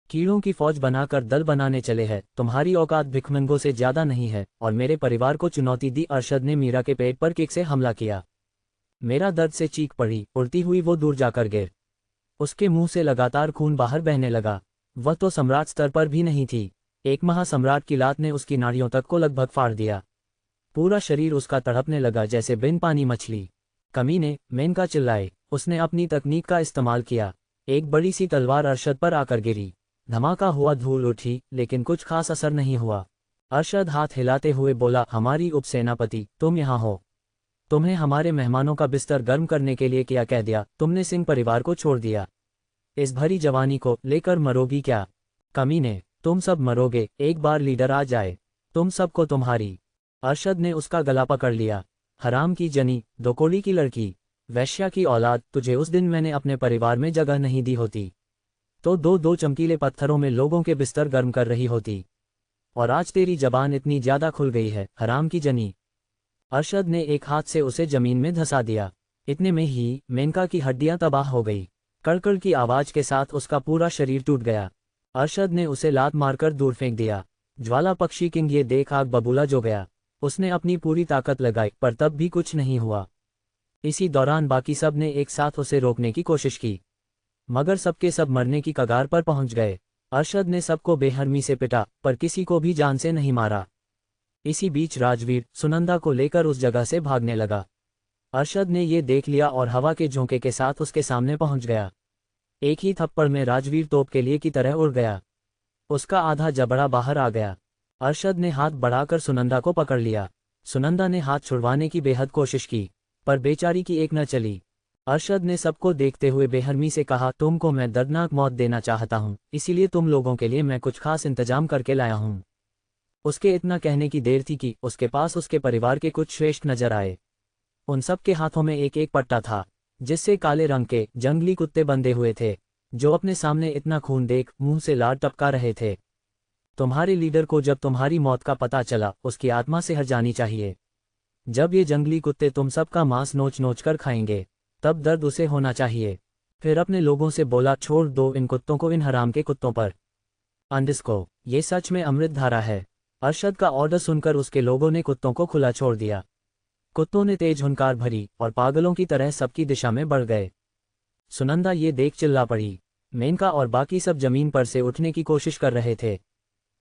कीड़ों की फौज बनाकर दल बनाने चले हैं, तुम्हारी औकात भिखमंगों से ज्यादा नहीं है, और मेरे परिवार को चुनौती दी। अरशद ने मीरा के पेट पर किक से हमला किया। मेरा दर्द से चीख पड़ी, उड़ती हुई वो दूर जाकर गिर। उसके मुंह से लगातार खून बाहर बहने लगा। वह तो सम्राट स्तर पर भी नहीं थी, एक महासम्राट की लात ने उसकी नाड़ियों तक को लगभग फाड़ दिया। पूरा शरीर उसका तड़पने लगा जैसे बिन पानी मछली। कमीने, मेनका चिल्लाए। उसने अपनी तकनीक का इस्तेमाल किया। एक बड़ी सी तलवार अरशद पर आकर गिरी। धमाका हुआ, धूल उठी, लेकिन कुछ खास असर नहीं हुआ। अरशद हाथ हिलाते हुए बोला, हमारी उपसेनापति, तुम यहाँ हो। तुम्हें हमारे मेहमानों का बिस्तर गर्म करने के लिए क्या कह दिया? तुमने सिंह परिवार को छोड़ दिया, इस भरी जवानी को लेकर मरोगी क्या? कमीने, तुम सब मरोगे, एक बार लीडर आ जाए, तुम सबको तुम्हारी। अरशद ने उसका गला पकड़ लिया। हराम की जनी, दोकोली की लड़की, वैश्या की औलाद, तुझे उस दिन मैंने अपने परिवार में जगह नहीं दी होती तो दो दो चमकीले पत्थरों में लोगों के बिस्तर गर्म कर रही होती, और आज तेरी जबान इतनी ज्यादा खुल गई है, हराम की जनी। अरशद ने एक हाथ से उसे जमीन में धंसा दिया। इतने में ही मेनका की हड्डियां तबाह हो गई। कड़कड़ की आवाज के साथ उसका पूरा शरीर टूट गया। अरशद ने उसे लात मारकर दूर फेंक दिया। ज्वाला पक्षी किंग ये देख आग बबूला जो गया। उसने अपनी पूरी ताकत लगाई, पर तब भी कुछ नहीं हुआ। इसी दौरान बाकी सब ने एक साथ उसे रोकने की कोशिश की, मगर सबके सब मरने की कगार पर पहुंच गए। अरशद ने सबको बेहरमी से पिटा, पर किसी को भी जान से नहीं मारा। इसी बीच राजवीर सुनंदा को लेकर उस जगह से भागने लगा। अरशद ने ये देख लिया और हवा के झोंके के साथ उसके सामने पहुंच गया। एक ही थप्पड़ में राजवीर तोप के लिए की तरह उड़ गया। उसका आधा जबड़ा बाहर आ गया। अरशद ने हाथ बढ़ाकर सुनंदा को पकड़ लिया। सुनंदा ने हाथ छुड़वाने की बेहद कोशिश की, पर बेचारी की एक न चली। अरशद ने सबको देखते हुए बेहरमी से कहा, तुमको मैं दर्दनाक मौत देना चाहता हूं, इसीलिए तुम लोगों के लिए मैं कुछ खास इंतजाम करके लाया हूं। उसके इतना कहने की देर थी कि उसके पास उसके परिवार के कुछ श्रेष्ठ नजर आए। उन सब के हाथों में एक एक पट्टा था। जिससे काले रंग के जंगली कुत्ते बंधे हुए थे, जो अपने सामने इतना खून देख मुंह से लार टपका रहे थे। तुम्हारे लीडर को जब तुम्हारी मौत का पता चला, उसकी आत्मा से हर जानी चाहिए। जब ये जंगली कुत्ते तुम सबका मांस नोच नोच कर खाएंगे, तब दर्द उसे होना चाहिए। फिर अपने लोगों से बोला, छोड़ दो इन कुत्तों को, इन हराम के कुत्तों पर। अंडिस्को, ये सच में अमृत धारा है। अरशद का ऑर्डर सुनकर उसके लोगों ने कुत्तों को खुला छोड़ दिया। कुत्तों ने तेज हुंकार भरी और पागलों की तरह सबकी दिशा में बढ़ गए। सुनंदा ये देख चिल्ला पड़ी। मेनका और बाकी सब जमीन पर से उठने की कोशिश कर रहे थे,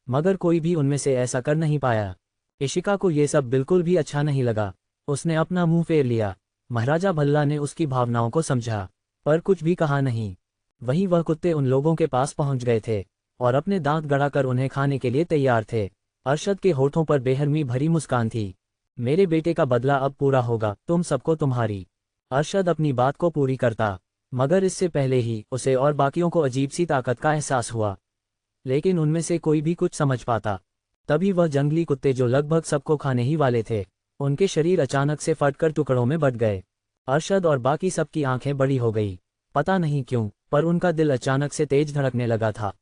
मगर कोई भी उनमें से ऐसा कर नहीं पाया। इशिका को ये सब बिल्कुल भी अच्छा नहीं लगा। उसने अपना मुंह फेर लिया। महाराजा भल्ला ने उसकी भावनाओं को समझा, पर कुछ भी कहा नहीं। वहीं वह कुत्ते उन लोगों के पास पहुंच गए थे और अपने दांत गड़ाकर उन्हें खाने के लिए तैयार थे। अरशद के होठों पर बेहरमी भरी मुस्कान थी। मेरे बेटे का बदला अब पूरा होगा, तुम सबको तुम्हारी। अरशद अपनी बात को पूरी करता, मगर इससे पहले ही उसे और बाकियों को अजीब सी ताकत का एहसास हुआ, लेकिन उनमें से कोई भी कुछ समझ पाता। तभी वह जंगली कुत्ते जो लगभग सबको खाने ही वाले थे, उनके शरीर अचानक से फटकर टुकड़ों में बट गए। अरशद और बाकी सबकी आंखें बड़ी हो गई। पता नहीं क्यों, पर उनका दिल अचानक से तेज धड़कने लगा था।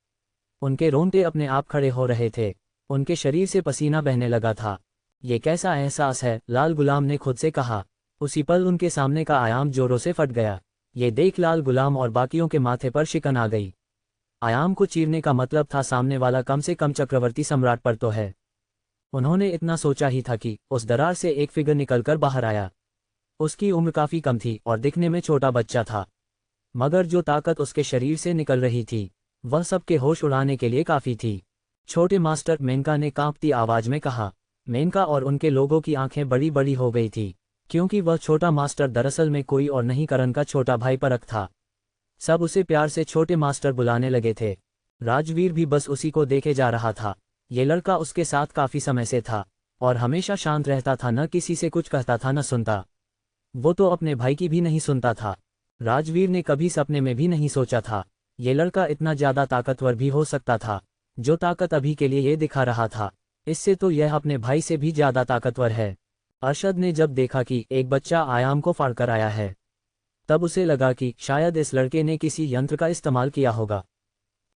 उनके रोंगटे अपने आप खड़े हो रहे थे। उनके शरीर से पसीना बहने लगा था। ये कैसा एहसास है, लाल गुलाम ने खुद से कहा। उसी पल उनके सामने का आयाम जोरों से फट गया। ये देख लाल गुलाम और बाकियों के माथे पर शिकन आ गई। आयाम को चीरने का मतलब था सामने वाला कम से कम चक्रवर्ती सम्राट पर तो है। उन्होंने इतना सोचा ही था कि उस दरार से एक फिगर निकलकर बाहर आया। उसकी उम्र काफी कम थी और दिखने में छोटा बच्चा था, मगर जो ताकत उसके शरीर से निकल रही थी, वह सबके होश उड़ाने के लिए काफी थी। छोटे मास्टर, मेनका ने कांपती आवाज में कहा। मेनका और उनके लोगों की आंखें बड़ी बड़ी हो गई थी, क्योंकि वह छोटा मास्टर दरअसल में कोई और नहीं, करण का छोटा भाई परख था। सब उसे प्यार से छोटे मास्टर बुलाने लगे थे। राजवीर भी बस उसी को देखे जा रहा था। ये लड़का उसके साथ काफी समय से था और हमेशा शांत रहता था, न किसी से कुछ कहता था न सुनता। वो तो अपने भाई की भी नहीं सुनता था। राजवीर ने कभी सपने में भी नहीं सोचा था ये लड़का इतना ज्यादा ताकतवर भी हो सकता था। जो ताकत अभी के लिए ये दिखा रहा था, इससे तो यह अपने भाई से भी ज्यादा ताकतवर है। अरशद ने जब देखा कि एक बच्चा आयाम को फाड़ कर आया है, तब उसे लगा कि शायद इस लड़के ने किसी यंत्र का इस्तेमाल किया होगा।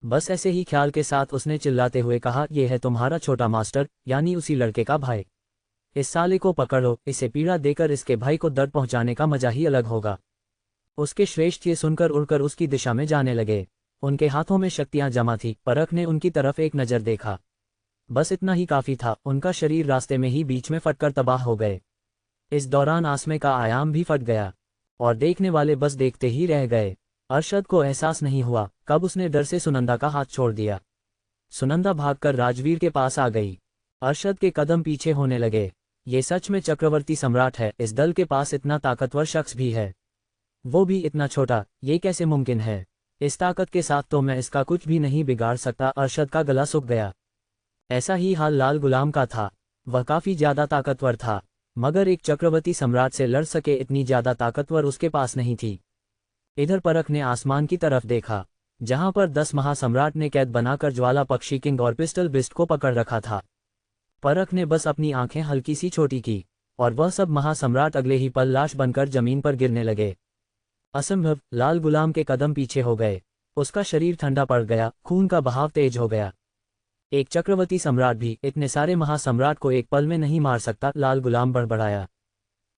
बस ऐसे ही ख्याल के साथ उसने चिल्लाते हुए कहा, यह है तुम्हारा छोटा मास्टर, यानी उसी लड़के का भाई। इस साले को पकड़ो, इसे पीड़ा देकर इसके भाई को दर्द पहुंचाने का मजा ही अलग होगा। उसके श्रेष्ठ ये सुनकर उड़कर उसकी दिशा में जाने लगे। उनके हाथों में शक्तियां जमा थी। परख ने उनकी तरफ एक नजर देखा, बस इतना ही काफी था। उनका शरीर रास्ते में ही बीच में फटकर तबाह हो गए। इस दौरान आसमे का आयाम भी फट गया और देखने वाले बस देखते ही रह गए। अरशद को एहसास नहीं हुआ कब उसने डर से सुनंदा का हाथ छोड़ दिया। सुनंदा भागकर राजवीर के पास आ गई। अरशद के कदम पीछे होने लगे। ये सच में चक्रवर्ती सम्राट है। इस दल के पास इतना ताकतवर शख्स भी है, वो भी इतना छोटा। ये कैसे मुमकिन है? इस ताकत के साथ तो मैं इसका कुछ भी नहीं बिगाड़ सकता। अरशद का गला सूख गया। ऐसा ही हाल लाल गुलाम का था। वह काफी ज्यादा ताकतवर था, मगर एक चक्रवर्ती सम्राट से लड़ सके इतनी ज्यादा ताकतवर उसके पास नहीं थी। इधर परख ने आसमान की तरफ देखा, जहां पर 10 महासम्राट ने कैद बनाकर ज्वाला पक्षी किंग और पिस्टल बिस्ट को पकड़ रखा था। परख ने बस अपनी आंखें हल्की सी छोटी की और वह सब महासम्राट अगले ही पल लाश बनकर जमीन पर गिरने लगे। असंभव! लाल गुलाम के कदम पीछे हो गए। उसका शरीर ठंडा पड़ गया, खून का बहाव तेज हो गया। एक चक्रवर्ती सम्राट भी इतने सारे महासम्राट को एक पल में नहीं मार सकता, लाल गुलाम बड़बड़ाया।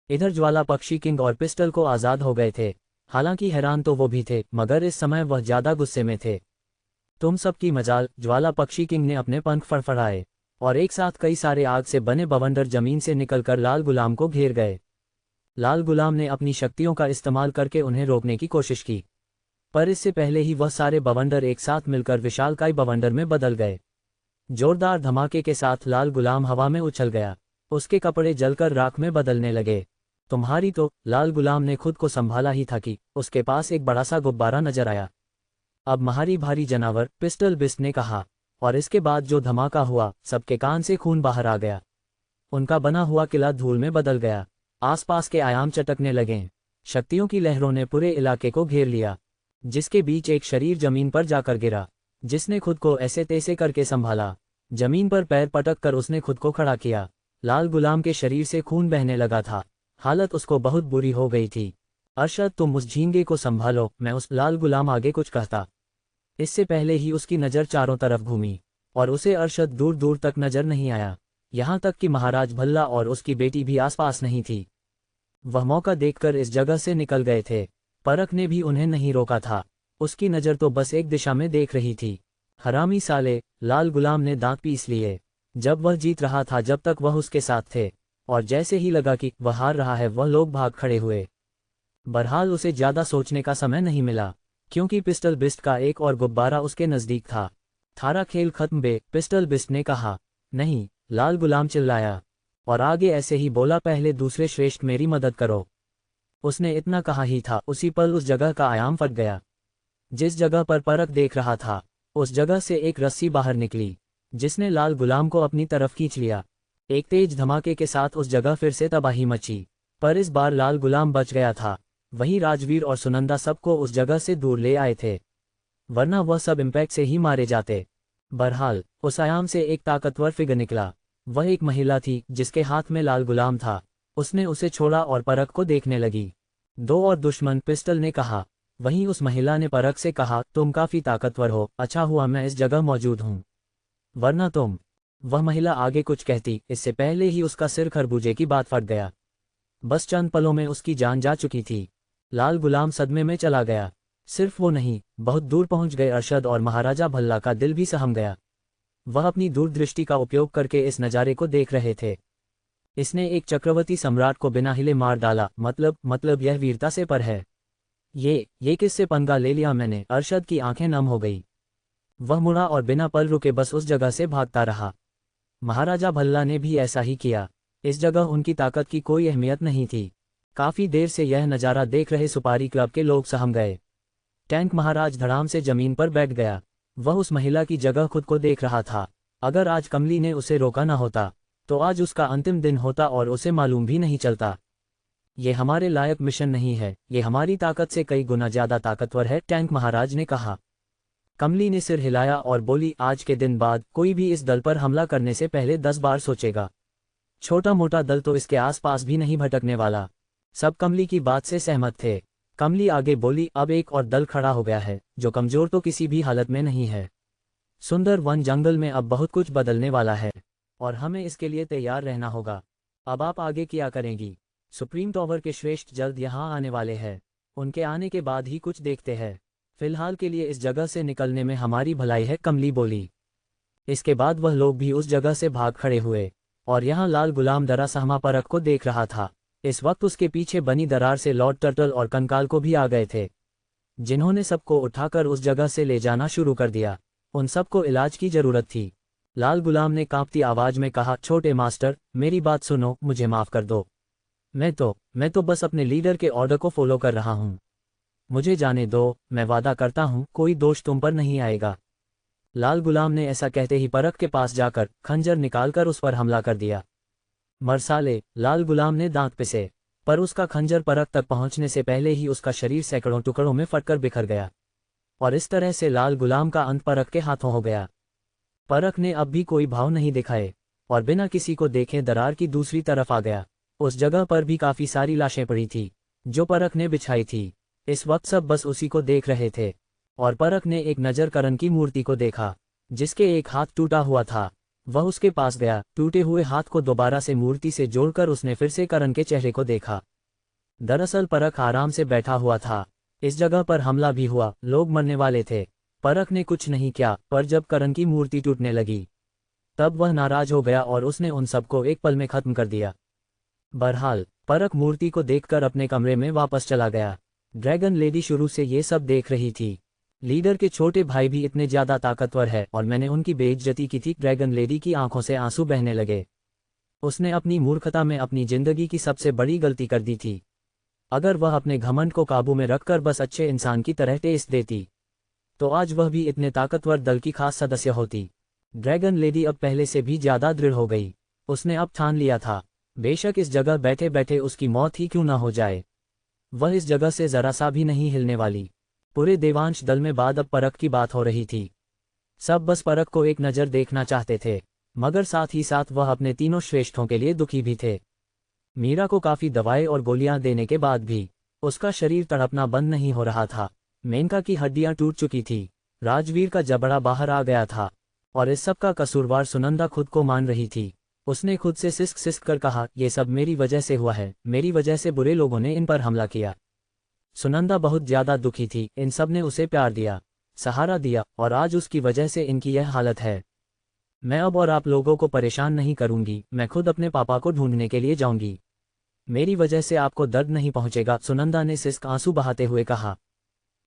इधर ज्वाला पक्षी किंग और पिस्टल को आजाद हो गए थे। हालांकि हैरान तो वो भी थे, मगर इस समय वह ज्यादा गुस्से में थे। तुम सबकी मजाल! ज्वाला पक्षी किंग ने अपने पंख फड़फड़ाए और एक साथ कई सारे आग से बने बवंडर जमीन से निकलकर लाल गुलाम को घेर गए। लाल गुलाम ने अपनी शक्तियों का इस्तेमाल करके उन्हें रोकने की कोशिश की, पर इससे पहले ही वह सारे बवंडर एक साथ मिलकर विशालकाय बवंडर में बदल गए। जोरदार धमाके के साथ लाल गुलाम हवा में उछल गया। उसके कपड़े जलकर राख में बदलने लगे। तुम्हारी तो! लाल गुलाम ने खुद को संभाला ही था कि उसके पास एक बड़ा सा गुब्बारा नजर आया। अब महारी भारी जनावर, पिस्टल बिस्ट ने कहा, और इसके बाद जो धमाका हुआ, सबके कान से खून बाहर आ गया। उनका बना हुआ किला धूल में बदल गया। आसपास के आयाम चटकने लगे। शक्तियों की लहरों ने पूरे इलाके को घेर लिया, जिसके बीच एक शरीर जमीन पर जाकर गिरा, जिसने खुद को ऐसे तैसे करके संभाला। जमीन पर पैर पटक कर उसने खुद को खड़ा किया। लाल गुलाम के शरीर से खून बहने लगा था। हालत उसको बहुत बुरी हो गई थी। अरशद तुम उस झींगे को संभालो, मैं उस लाल गुलाम आगे कुछ कहता। इससे पहले ही उसकी नज़र चारों तरफ घूमी और उसे अरशद दूर दूर तक नजर नहीं आया, यहाँ तक कि महाराज भल्ला और उसकी बेटी भी आसपास नहीं थी। वह मौका देखकर इस जगह से निकल गए थे। परख ने भी उन्हें नहीं रोका था, उसकी नज़र तो बस एक दिशा में देख रही थी। हरामी साले, लाल गुलाम ने दांत पीस लिए। जब वह जीत रहा था जब तक वह उसके साथ थे, और जैसे ही लगा कि वह हार रहा है वह लोग भाग खड़े हुए। बहरहाल उसे ज्यादा सोचने का समय नहीं मिला, क्योंकि पिस्टल बिस्ट का एक और गुब्बारा उसके नज़दीक था। थारा खेल खत्म बे, पिस्टल बिस्ट ने कहा। नहीं, लाल गुलाम चिल्लाया, और आगे ऐसे ही बोला, पहले दूसरे श्रेष्ठ मेरी मदद करो। उसने इतना कहा ही था, उसी पल उस जगह का आयाम फट गया। जिस जगह पर परख देख रहा था उस जगह से एक रस्सी बाहर निकली, जिसने लाल गुलाम को अपनी तरफ खींच लिया। एक तेज धमाके के साथ उस जगह फिर से तबाही मची, पर इस बार लाल गुलाम बच गया था। वहीं राजवीर और सुनंदा सबको उस जगह से दूर ले आए थे, वरना वह सब इम्पैक्ट से ही मारे जाते। बहरहाल उस आयाम से एक ताकतवर फिगर निकला। वह एक महिला थी जिसके हाथ में लाल गुलाम था। उसने उसे छोड़ा और परख को देखने लगी। दो और दुश्मन, पिस्टल ने कहा। वहीं उस महिला ने परख से कहा, तुम काफी ताकतवर हो, अच्छा हुआ मैं इस जगह मौजूद हूँ, वरना तुम। वह महिला आगे कुछ कहती, इससे पहले ही उसका सिर खरबूजे की बात फट गया। बस चंद पलों में उसकी जान जा चुकी थी। लाल गुलाम सदमे में चला गया। सिर्फ वो नहीं, बहुत दूर पहुंच गए अरशद और महाराजा भल्ला का दिल भी सहम गया। वह अपनी दूरदृष्टि का उपयोग करके इस नज़ारे को देख रहे थे। इसने एक चक्रवर्ती सम्राट को बिना हिले मार डाला, मतलब यह वीरता से पर है। ये किससे पंगा ले लिया मैंने? अरशद की आंखें नम हो गई। वह मुड़ा और बिना पल रुके बस उस जगह से भागता रहा। महाराजा भल्ला ने भी ऐसा ही किया। इस जगह उनकी ताकत की कोई अहमियत नहीं थी। काफी देर से यह नज़ारा देख रहे सुपारी क्लब के लोग सहम गए। टैंक महाराज धड़ाम से जमीन पर बैठ गया। वह उस महिला की जगह खुद को देख रहा था। अगर आज कमली ने उसे रोका न होता तो आज उसका अंतिम दिन होता और उसे मालूम भी नहीं चलता। ये हमारे लायक मिशन नहीं है, ये हमारी ताकत से कई गुना ज्यादा ताकतवर है, टैंक महाराज ने कहा। कमली ने सिर हिलाया और बोली, आज के दिन बाद कोई भी इस दल पर हमला करने से पहले 10 बार सोचेगा। छोटा मोटा दल तो इसके आसपास भी नहीं भटकने वाला। सब कमली की बात से सहमत थे। कमली आगे बोली, अब एक और दल खड़ा हो गया है जो कमजोर तो किसी भी हालत में नहीं है। सुंदर वन जंगल में अब बहुत कुछ बदलने वाला है और हमें इसके लिए तैयार रहना होगा। अब आप आगे क्या करेंगी? सुप्रीम टावर के श्रेष्ठ जल्द यहाँ आने वाले हैं, उनके आने के बाद ही कुछ देखते हैं। फिलहाल के लिए इस जगह से निकलने में हमारी भलाई है, कमली बोली। इसके बाद वह लोग भी उस जगह से भाग खड़े हुए और यहाँ लाल गुलाम दरा सहमा परख को देख रहा था। इस वक्त उसके पीछे बनी दरार से लॉर्ड टर्टल और कंकाल को भी आ गए थे, जिन्होंने सबको उठाकर उस जगह से ले जाना शुरू कर दिया। उन सबको इलाज की जरूरत थी। लाल गुलाम ने कांपती आवाज में कहा, छोटे मास्टर मेरी बात सुनो, मुझे माफ कर दो। मैं तो बस अपने लीडर के ऑर्डर को फॉलो कर रहा हूँ। मुझे जाने दो, मैं वादा करता हूँ कोई दोष तुम पर नहीं आएगा। लाल गुलाम ने ऐसा कहते ही परख के पास जाकर खंजर निकालकर उस पर हमला कर दिया। मरसाले, लाल गुलाम ने दांत पिसे, पर उसका खंजर परख तक पहुंचने से पहले ही उसका शरीर सैकड़ों टुकड़ों में फटकर बिखर गया और इस तरह से लाल गुलाम का अंत परख के हाथों हो गया। परख ने अब भी कोई भाव नहीं दिखाए और बिना किसी को देखे दरार की दूसरी तरफ आ गया। उस जगह पर भी काफी सारी लाशें पड़ी थी जो परख ने बिछाई थी। इस वक्त सब बस उसी को देख रहे थे और परख ने एक नजर करण की मूर्ति को देखा, जिसके एक हाथ टूटा हुआ था। वह उसके पास गया, टूटे हुए हाथ को दोबारा से मूर्ति से जोड़कर उसने फिर से करण के चेहरे को देखा। दरअसल परख आराम से बैठा हुआ था। इस जगह पर हमला भी हुआ, लोग मरने वाले थे। परख ने कुछ नहीं किया, पर जब करण की मूर्ति टूटने लगी तब वह नाराज हो गया और उसने उन सबको एक पल में खत्म कर दिया। बहरहाल परख मूर्ति को देखकर अपने कमरे में वापस चला गया। ड्रैगन लेडी शुरू से ये सब देख रही थी। लीडर के छोटे भाई भी इतने ज्यादा ताकतवर है और मैंने उनकी बेइज्जती की थी। ड्रैगन लेडी की आंखों से आंसू बहने लगे। उसने अपनी मूर्खता में अपनी जिंदगी की सबसे बड़ी गलती कर दी थी। अगर वह अपने घमंड को काबू में रखकर बस अच्छे इंसान की तरह टेस्ट देती तो आज वह भी इतने ताकतवर दल की खास सदस्य होती। ड्रैगन लेडी अब पहले से भी ज्यादा दृढ़ हो गई। उसने अब ठान लिया था, बेशक इस जगह बैठे बैठे उसकी मौत ही क्यों ना हो जाए, वह इस जगह से जरा सा भी नहीं हिलने वाली। पूरे देवांश दल में बाद अब परख की बात हो रही थी। सब बस परख को एक नज़र देखना चाहते थे, मगर साथ ही साथ वह अपने तीनों श्रेष्ठों के लिए दुखी भी थे। मीरा को काफ़ी दवाएं और गोलियां देने के बाद भी उसका शरीर तड़पना बंद नहीं हो रहा था। मेनका की हड्डियां टूट चुकी थी। राजवीर का जबड़ा बाहर आ गया था। और इस सब का कसूरवार सुनंदा खुद को मान रही थी। उसने खुद से सिसक सिसक कर कहा, ये सब मेरी वजह से हुआ है, मेरी वजह से बुरे लोगों ने इन पर हमला किया। सुनंदा बहुत ज्यादा दुखी थी। इन सब ने उसे प्यार दिया, सहारा दिया, और आज उसकी वजह से इनकी यह हालत है। मैं अब और आप लोगों को परेशान नहीं करूंगी। मैं खुद अपने पापा को ढूंढने के लिए जाऊंगी। मेरी वजह से आपको दर्द नहीं पहुंचेगा, सुनंदा ने सिसक आंसू बहाते हुए कहा।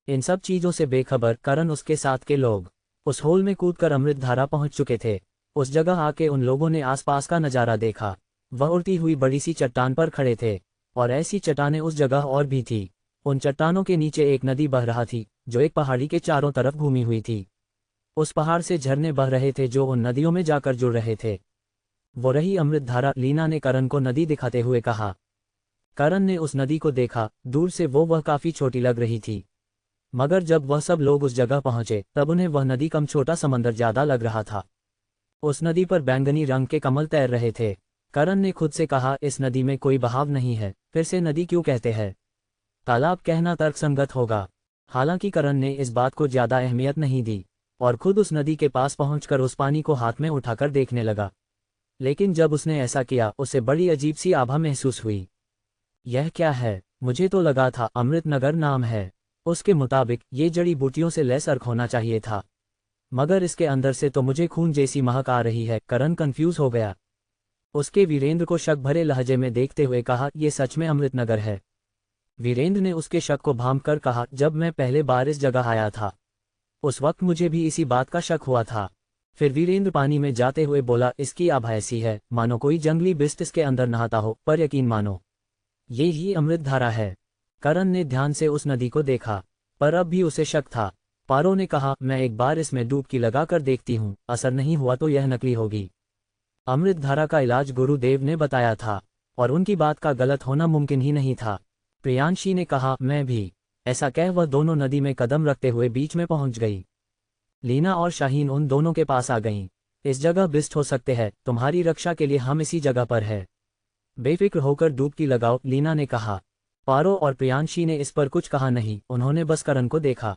इन सब चीजों से बेखबर करण उसके साथ के लोग उस होल में कूदकर अमृतधारा पहुंच चुके थे। उस जगह आके उन लोगों ने आसपास का नजारा देखा। वह उड़ती हुई बड़ी सी चट्टान पर खड़े थे, और ऐसी चट्टानें उस जगह और भी थी। उन चट्टानों के नीचे एक नदी बह रहा थी, जो एक पहाड़ी के चारों तरफ घूमी हुई थी। उस पहाड़ से झरने बह रहे थे जो उन नदियों में जाकर जुड़ रहे थे। वो रही अमृतधारा, लीना ने करण को नदी दिखाते हुए कहा। करण ने उस नदी को देखा। दूर से वह काफी छोटी लग रही थी, मगर जब वह सब लोग उस जगह पहुंचे तब उन्हें वह नदी कम छोटा समंदर ज्यादा लग रहा था। उस नदी पर बैंगनी रंग के कमल तैर रहे थे। करण ने खुद से कहा, इस नदी में कोई बहाव नहीं है, फिर से नदी क्यों कहते हैं? तालाब कहना तर्कसंगत होगा। हालांकि करण ने इस बात को ज्यादा अहमियत नहीं दी और खुद उस नदी के पास पहुंचकर उस पानी को हाथ में उठाकर देखने लगा। लेकिन जब उसने ऐसा किया, उसे बड़ी अजीब सी आभा महसूस हुई। यह क्या है? मुझे तो लगा था अमृतनगर नाम है। उसके मुताबिक ये जड़ी बूटियों से लैस अर्क होना चाहिए था, मगर इसके अंदर से तो मुझे खून जैसी महक आ रही है। करण कंफ्यूज हो गया। उसके वीरेंद्र को शक भरे लहजे में देखते हुए कहा, यह सच में अमृतनगर है? वीरेंद्र ने उसके शक को भांप कर कहा, जब मैं पहले बार इस जगह आया था उस वक्त मुझे भी इसी बात का शक हुआ था। फिर वीरेंद्र पानी में जाते हुए बोला, इसकी आभा ऐसी है मानो कोई जंगली बिस्ट इसके अंदर नहाता हो, पर यकीन मानो ये ही अमृतधारा है। करण ने ध्यान से उस नदी को देखा, पर अब भी उसे शक था। पारो ने कहा, मैं एक बार इसमें डुबकी लगाकर देखती हूँ, असर नहीं हुआ तो यह नकली होगी। अमृतधारा का इलाज गुरुदेव ने बताया था, और उनकी बात का गलत होना मुमकिन ही नहीं था। प्रियांशी ने कहा, मैं भी। ऐसा कह वह दोनों नदी में कदम रखते हुए बीच में पहुंच गई। लीना और शाहीन उन दोनों के पास आ गईं। इस जगह बिस्ट हो सकते हैं, तुम्हारी रक्षा के लिए हम इसी जगह पर है, बेफिक्र होकर डुबकी लगाओ, लीना ने कहा। पारो और प्रियांशी ने इस पर कुछ कहा नहीं, उन्होंने बस करण को देखा।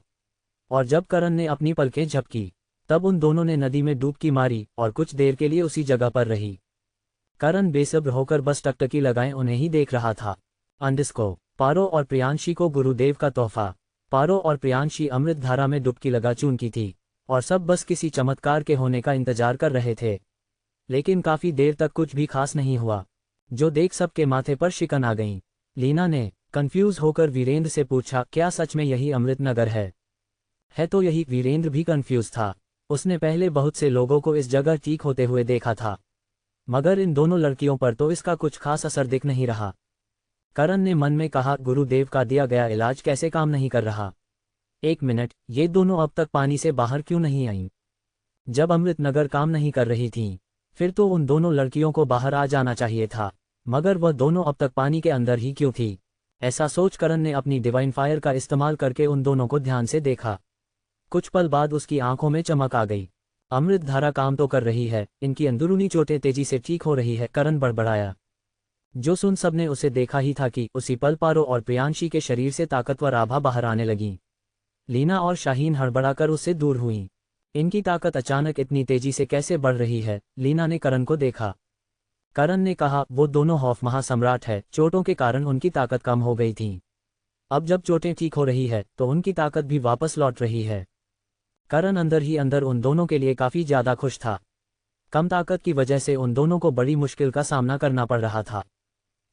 और जब करण ने अपनी पलकें झपकी तब उन दोनों ने नदी में डुबकी मारी और कुछ देर के लिए उसी जगह पर रही। करण बेसब्र होकर बस टकटकी लगाए उन्हें ही देख रहा था। अंडस्को पारो और प्रियांशी को गुरुदेव का तोहफा। पारो और प्रियांशी अमृतधारा में डुबकी लगा चुकी थी, और सब बस किसी चमत्कार के होने का इंतजार कर रहे थे। लेकिन काफी देर तक कुछ भी खास नहीं हुआ, जो देख सबके माथे पर शिकन आ गईं। लीना ने कंफ्यूज होकर वीरेंद्र से पूछा, क्या सच में यही अमृतनगर है? है तो यही। वीरेंद्र भी कंफ्यूज था। उसने पहले बहुत से लोगों को इस जगह ठीक होते हुए देखा था, मगर इन दोनों लड़कियों पर तो इसका कुछ खास असर दिख नहीं रहा। करण ने मन में कहा, गुरुदेव का दिया गया इलाज कैसे काम नहीं कर रहा? एक मिनट, ये दोनों अब तक पानी से बाहर क्यों नहीं आईं? जब अमृतनगर काम नहीं कर रही थीं, फिर तो उन दोनों लड़कियों को बाहर आ जाना चाहिए था, मगर वह दोनों अब तक पानी के अंदर ही क्यों थी? ऐसा सोच करण ने अपनी डिवाइन फायर का इस्तेमाल करके उन दोनों को ध्यान से देखा। कुछ पल बाद उसकी आंखों में चमक आ गई। अमृतधारा काम तो कर रही है, इनकी अंदरूनी चोटें तेजी से ठीक हो रही है, करण बड़बड़ाया। जो सुन सबने उसे देखा ही था कि उसी पल पारो और प्रियांशी के शरीर से ताकतवर आभा बाहर आने लगी। लीना और शाहीन हड़बड़ाकर उससे दूर हुईं। इनकी ताकत अचानक इतनी तेजी से कैसे बढ़ रही है? लीना ने करण को देखा। करण ने कहा, वो दोनों खौफ महासम्राट है, चोटों के कारण उनकी ताकत कम हो गई थी। अब जब चोटें ठीक हो रही है तो उनकी ताकत भी वापस लौट रही है। करण अंदर ही अंदर उन दोनों के लिए काफी ज्यादा खुश था। कम ताकत की वजह से उन दोनों को बड़ी मुश्किल का सामना करना पड़ रहा था।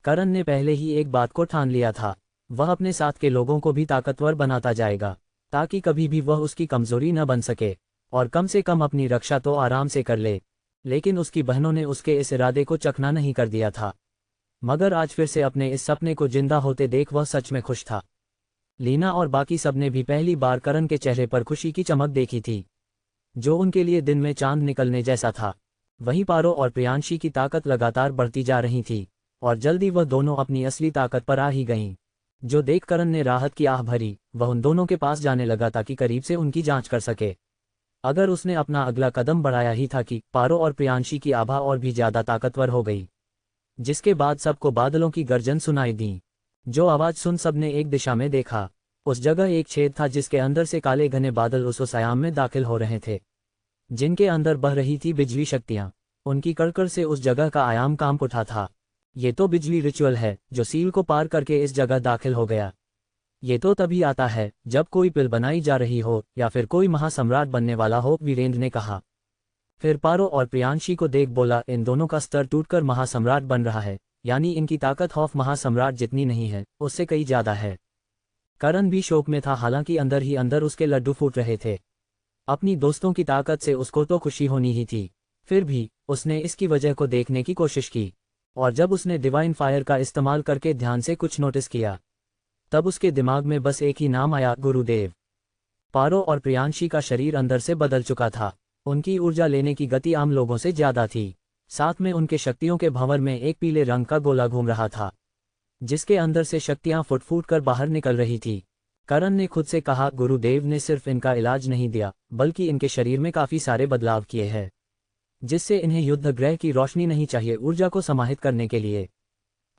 करण ने पहले ही एक बात को ठान लिया था, वह अपने साथ के लोगों को भी ताकतवर बनाता जाएगा, ताकि कभी भी वह उसकी कमजोरी न बन सके, और कम से कम अपनी रक्षा तो आराम से कर ले। लेकिन उसकी बहनों ने उसके इस इरादे को चखना नहीं कर दिया था। मगर आज फिर से अपने इस सपने को जिंदा होते देख वह सच में खुश था। लीना और बाकी सबने भी पहली बार करण के चेहरे पर खुशी की चमक देखी थी, जो उनके लिए दिन में चांद निकलने जैसा था। वहीं पारो और प्रियांशी की ताकत लगातार बढ़ती जा रही थी, और जल्दी वह दोनों अपनी असली ताकत पर आ ही गईं। जो देख करण ने राहत की आह भरी, वह उन दोनों के पास जाने लगा ताकि करीब से उनकी जांच कर सके। अगर उसने अपना अगला कदम बढ़ाया ही था कि पारो और प्रियांशी की आभा और भी ज्यादा ताकतवर हो गई, जिसके बाद सबको बादलों की गर्जन सुनाई दी। जो आवाज सुन सबने एक दिशा में देखा। उस जगह एक छेद था जिसके अंदर से काले घने बादल उस आयाम में दाखिल हो रहे थे, जिनके अंदर बह रही थी बिजली शक्तियां। उनकी कड़कड़ से उस जगह का आयाम कांप उठा था। ये तो बिजली रिचुअल है जो सील को पार करके इस जगह दाखिल हो गया। ये तो तभी आता है जब कोई पिल बनाई जा रही हो या फिर कोई महासम्राट बनने वाला हो, वीरेंद्र ने कहा। फिर पारो और प्रियांशी को देख बोला, इन दोनों का स्तर टूटकर महासम्राट बन रहा है, यानी इनकी ताकत खौफ महासम्राट जितनी नहीं है, उससे कई ज्यादा है। करण भी शोक में था, हालांकि अंदर ही अंदर उसके लड्डू फूट रहे थे। अपनी दोस्तों की ताकत से उसको तो खुशी होनी ही थी, फिर भी उसने इसकी वजह को देखने की कोशिश की, और जब उसने डिवाइन फायर का इस्तेमाल करके ध्यान से कुछ नोटिस किया, तब उसके दिमाग में बस एक ही नाम आया, गुरुदेव। पारो और प्रियांशी का शरीर अंदर से बदल चुका था। उनकी ऊर्जा लेने की गति आम लोगों से ज्यादा थी। साथ में उनके शक्तियों के भंवर में एक पीले रंग का गोला घूम रहा था, जिसके अंदर से शक्तियां फुट फूट कर बाहर निकल रही थी। करण ने खुद से कहा, गुरुदेव ने सिर्फ इनका इलाज नहीं दिया, बल्कि इनके शरीर में काफी सारे बदलाव किए हैं, जिससे इन्हें युद्ध ग्रह की रोशनी नहीं चाहिए ऊर्जा को समाहित करने के लिए।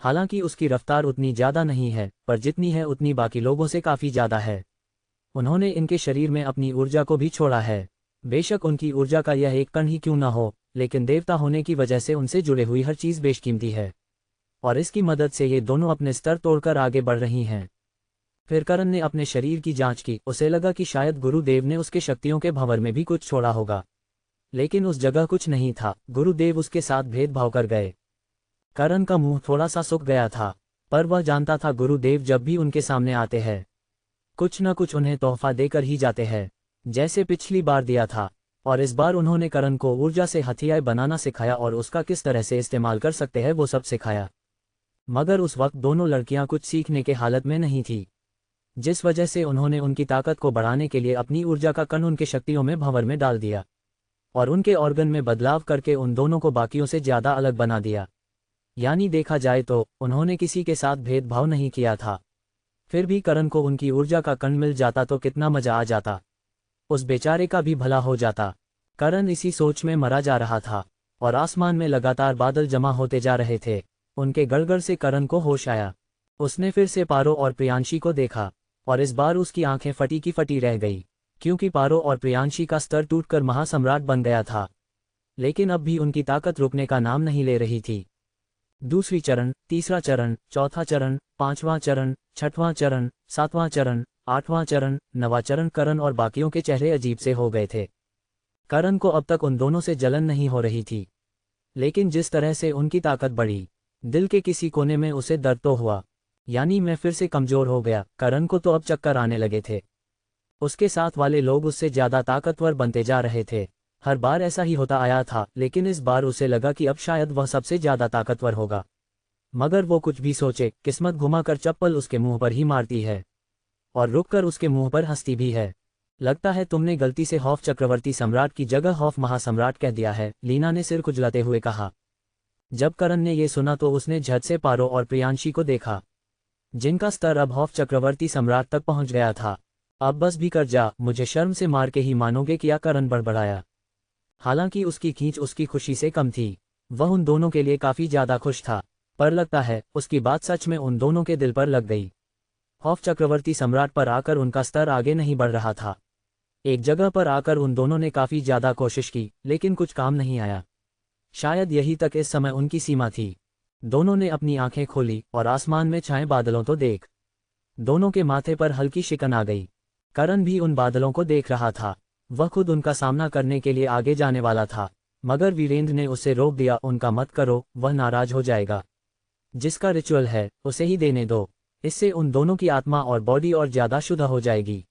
हालांकि उसकी रफ्तार उतनी ज्यादा नहीं है, पर जितनी है उतनी बाकी लोगों से काफी ज्यादा है। उन्होंने इनके शरीर में अपनी ऊर्जा को भी छोड़ा है। बेशक उनकी ऊर्जा का यह एक कण ही क्यों न हो, लेकिन देवता होने की वजह से उनसे जुड़े हुई हर चीज बेशकीमती है, और इसकी मदद से ये दोनों अपने स्तर तोड़कर आगे बढ़ रही हैं। फिर करण ने अपने शरीर की जांच की। उसे लगा कि शायद गुरुदेव ने उसके शक्तियों के भंवर में भी कुछ छोड़ा होगा, लेकिन उस जगह कुछ नहीं था। गुरुदेव उसके साथ भेदभाव कर गए। करण का मुंह थोड़ा सा सूख गया था, पर वह जानता था गुरुदेव जब भी उनके सामने आते हैं, कुछ न कुछ उन्हें तोहफा देकर ही जाते हैं, जैसे पिछली बार दिया था। और इस बार उन्होंने करण को ऊर्जा से हथियार बनाना सिखाया और उसका किस तरह से इस्तेमाल कर सकते हैं वो सब सिखाया। मगर उस वक्त दोनों लड़कियां कुछ सीखने के हालत में नहीं थी, जिस वजह से उन्होंने उनकी ताकत को बढ़ाने के लिए अपनी ऊर्जा का कण उनके शक्तियों में भंवर में डाल दिया, और उनके ऑर्गन में बदलाव करके उन दोनों को बाकियों से ज्यादा अलग बना दिया। यानी देखा जाए तो उन्होंने किसी के साथ भेदभाव नहीं किया था। फिर भी करण को उनकी ऊर्जा का कण मिल जाता तो कितना मजा आ जाता, उस बेचारे का भी भला हो जाता। करण इसी सोच में मरा जा रहा था, और आसमान में लगातार बादल जमा होते जा रहे थे। उनके गड़गड़ से करण को होश आया। उसने फिर से पारो और प्रियांशी को देखा, और इस बार उसकी आंखें फटी की फटी रह गई, क्योंकि पारो और प्रियांशी का स्तर टूटकर महासम्राट बन गया था, लेकिन अब भी उनकी ताकत रुकने का नाम नहीं ले रही थी। दूसरी चरण, तीसरा चरण, चौथा चरण, पांचवां चरण, छठवां चरण, सातवां चरण, आठवां चरण, नवां चरण। करण और बाकियों के चेहरे अजीब से हो गए थे। करण को अब तक उन दोनों से जलन नहीं हो रही थी, लेकिन जिस तरह से उनकी ताकत बढ़ी, दिल के किसी कोने में उसे दर्द तो हुआ। यानी मैं फिर से कमजोर हो गया। करण को तो अब चक्कर आने लगे थे। उसके साथ वाले लोग उससे ज्यादा ताकतवर बनते जा रहे थे। हर बार ऐसा ही होता आया था, लेकिन इस बार उसे लगा कि अब शायद वह सबसे ज्यादा ताकतवर होगा। मगर वो कुछ भी सोचे, किस्मत घुमाकर चप्पल उसके मुंह पर ही मारती है, और रुककर उसके मुंह पर हंसती भी है। लगता है तुमने गलती से खौफ चक्रवर्ती सम्राट की जगह खौफ महासम्राट कह दिया है, लीना ने सिर खुजलाते हुए कहा। जब करण ने ये सुना तो उसने झट से पारो और प्रियांशी को देखा, जिनका स्तर अब खौफ चक्रवर्ती सम्राट तक पहुंच गया था। अब बस भी कर जा, मुझे शर्म से मार के ही मानोगे क्या? करण बड़बड़ाया। हालांकि उसकी खींच उसकी खुशी से कम थी। वह उन दोनों के लिए काफी ज्यादा खुश था, पर लगता है उसकी बात सच में उन दोनों के दिल पर लग गई। खौफ चक्रवर्ती सम्राट पर आकर उनका स्तर आगे नहीं बढ़ रहा था। एक जगह पर आकर उन दोनों ने काफी ज्यादा कोशिश की, लेकिन कुछ काम नहीं आया। शायद यही तक इस समय उनकी सीमा थी। दोनों ने अपनी आंखें खोली और आसमान में छाए बादलों तो देख। दोनों के माथे पर हल्की शिकन आ गई। करण भी उन बादलों को देख रहा था। वह खुद उनका सामना करने के लिए आगे जाने वाला था, मगर वीरेंद्र ने उसे रोक दिया। उनका मत करो, वह नाराज हो जाएगा। जिसका रिचुअल है उसे ही देने दो, इससे उन दोनों की आत्मा और बॉडी और ज्यादा शुद्ध हो जाएगी।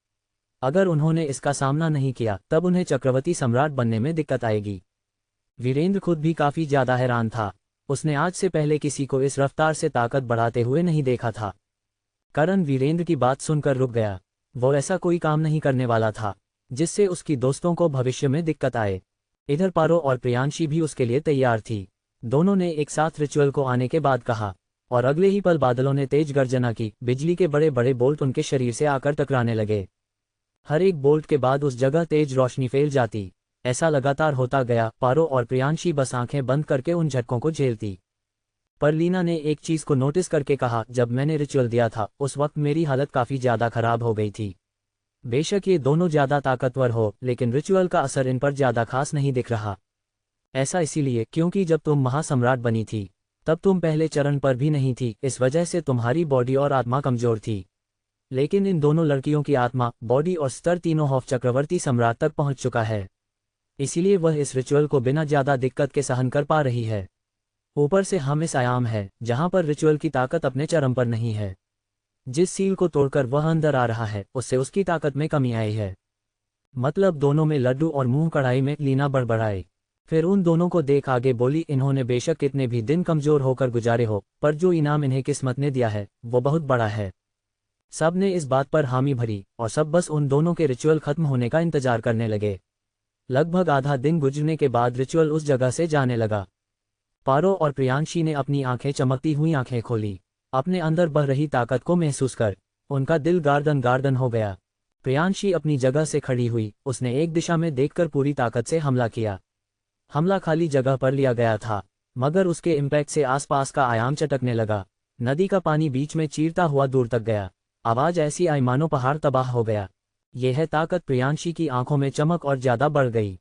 अगर उन्होंने इसका सामना नहीं किया तब उन्हें चक्रवर्ती सम्राट बनने में दिक्कत आएगी। वीरेंद्र खुद भी काफी ज्यादा हैरान था। उसने आज से पहले किसी को इस रफ्तार से ताकत बढ़ाते हुए नहीं देखा था। करण वीरेंद्र की बात सुनकर रुक गया। वो ऐसा कोई काम नहीं करने वाला था जिससे उसकी दोस्तों को भविष्य में दिक्कत आए। इधर पारो और प्रियांशी भी उसके लिए तैयार थी। दोनों ने एक साथ रिचुअल को आने के बाद कहा, और अगले ही पल बादलों ने तेज गर्जना की। बिजली के बड़े बड़े बोल्ट उनके शरीर से आकर टकराने लगे। हर एक बोल्ट के बाद उस जगह तेज रोशनी फैल जाती। ऐसा लगातार होता गया। पारो और प्रियांशी बस आंखें बंद करके उन झटकों को झेलती। पर लीना ने एक चीज को नोटिस करके कहा, जब मैंने रिचुअल दिया था उस वक्त मेरी हालत काफी ज्यादा खराब हो गई थी। बेशक ये दोनों ज्यादा ताकतवर हो, लेकिन रिचुअल का असर इन पर ज्यादा खास नहीं दिख रहा। ऐसा इसीलिए क्योंकि जब तुम महासम्राट बनी थी तब तुम पहले चरण पर भी नहीं थी, इस वजह से तुम्हारी बॉडी और आत्मा कमजोर थी। लेकिन इन दोनों लड़कियों की आत्मा, बॉडी और स्तर तीनों हॉफ चक्रवर्ती सम्राट तक पहुंच चुका है। इसीलिए वह इस रिचुअल को बिना ज्यादा दिक्कत के सहन कर पा रही है। ऊपर से हम इस आयाम है जहां पर रिचुअल की ताकत अपने चरम पर नहीं है। जिस सील को तोड़कर वह अंदर आ रहा है उससे उसकी ताकत में कमी आई है। मतलब दोनों में लड्डू और मुंह कढ़ाई में। लीना बड़बड़ाई, फिर उन दोनों को देख आगे बोली, इन्होंने बेशक कितने भी दिन कमजोर होकर गुजारे हो, पर जो इनाम इन्हें किस्मत ने दिया है वो बहुत बड़ा है। सब ने इस बात पर हामी भरी और सब बस उन दोनों के रिचुअल खत्म होने का इंतजार करने लगे। लगभग आधा दिन गुजरने के बाद रिचुअल उस जगह से जाने लगा। पारो और प्रियांशी ने अपनी आंखें चमकती हुई आंखें खोली, अपने अंदर बह रही ताकत को महसूस कर उनका दिल गार्डन गार्डन हो गया। प्रियांशी अपनी जगह से खड़ी हुई, उसने एक दिशा में देखकर पूरी ताकत से हमला किया। हमला खाली जगह पर लिया गया था, मगर उसके इम्पैक्ट से आसपास का आयाम चटकने लगा। नदी का पानी बीच में चीरता हुआ दूर तक गया। आवाज ऐसी आई मानो पहाड़ तबाह हो गया। यह है ताकत। प्रियांशी की आंखों में चमक और ज्यादा बढ़ गई।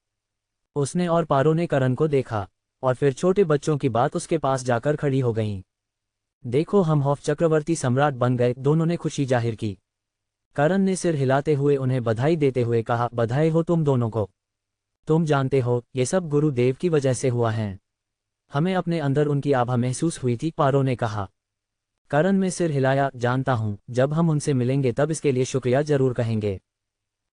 उसने और पारो ने करण को देखा और फिर छोटे बच्चों की बात उसके पास जाकर खड़ी हो गईं। देखो, हम हॉफ चक्रवर्ती सम्राट बन गए, दोनों ने खुशी जाहिर की। करण ने सिर हिलाते हुए उन्हें बधाई देते हुए कहा, बधाई हो तुम दोनों को। तुम जानते हो ये सब गुरुदेव की वजह से हुआ है। हमें अपने अंदर उनकी आभा महसूस हुई थी, पारो ने कहा। करण में सिर हिलाया, जानता हूं, जब हम उनसे मिलेंगे तब इसके लिए शुक्रिया जरूर कहेंगे।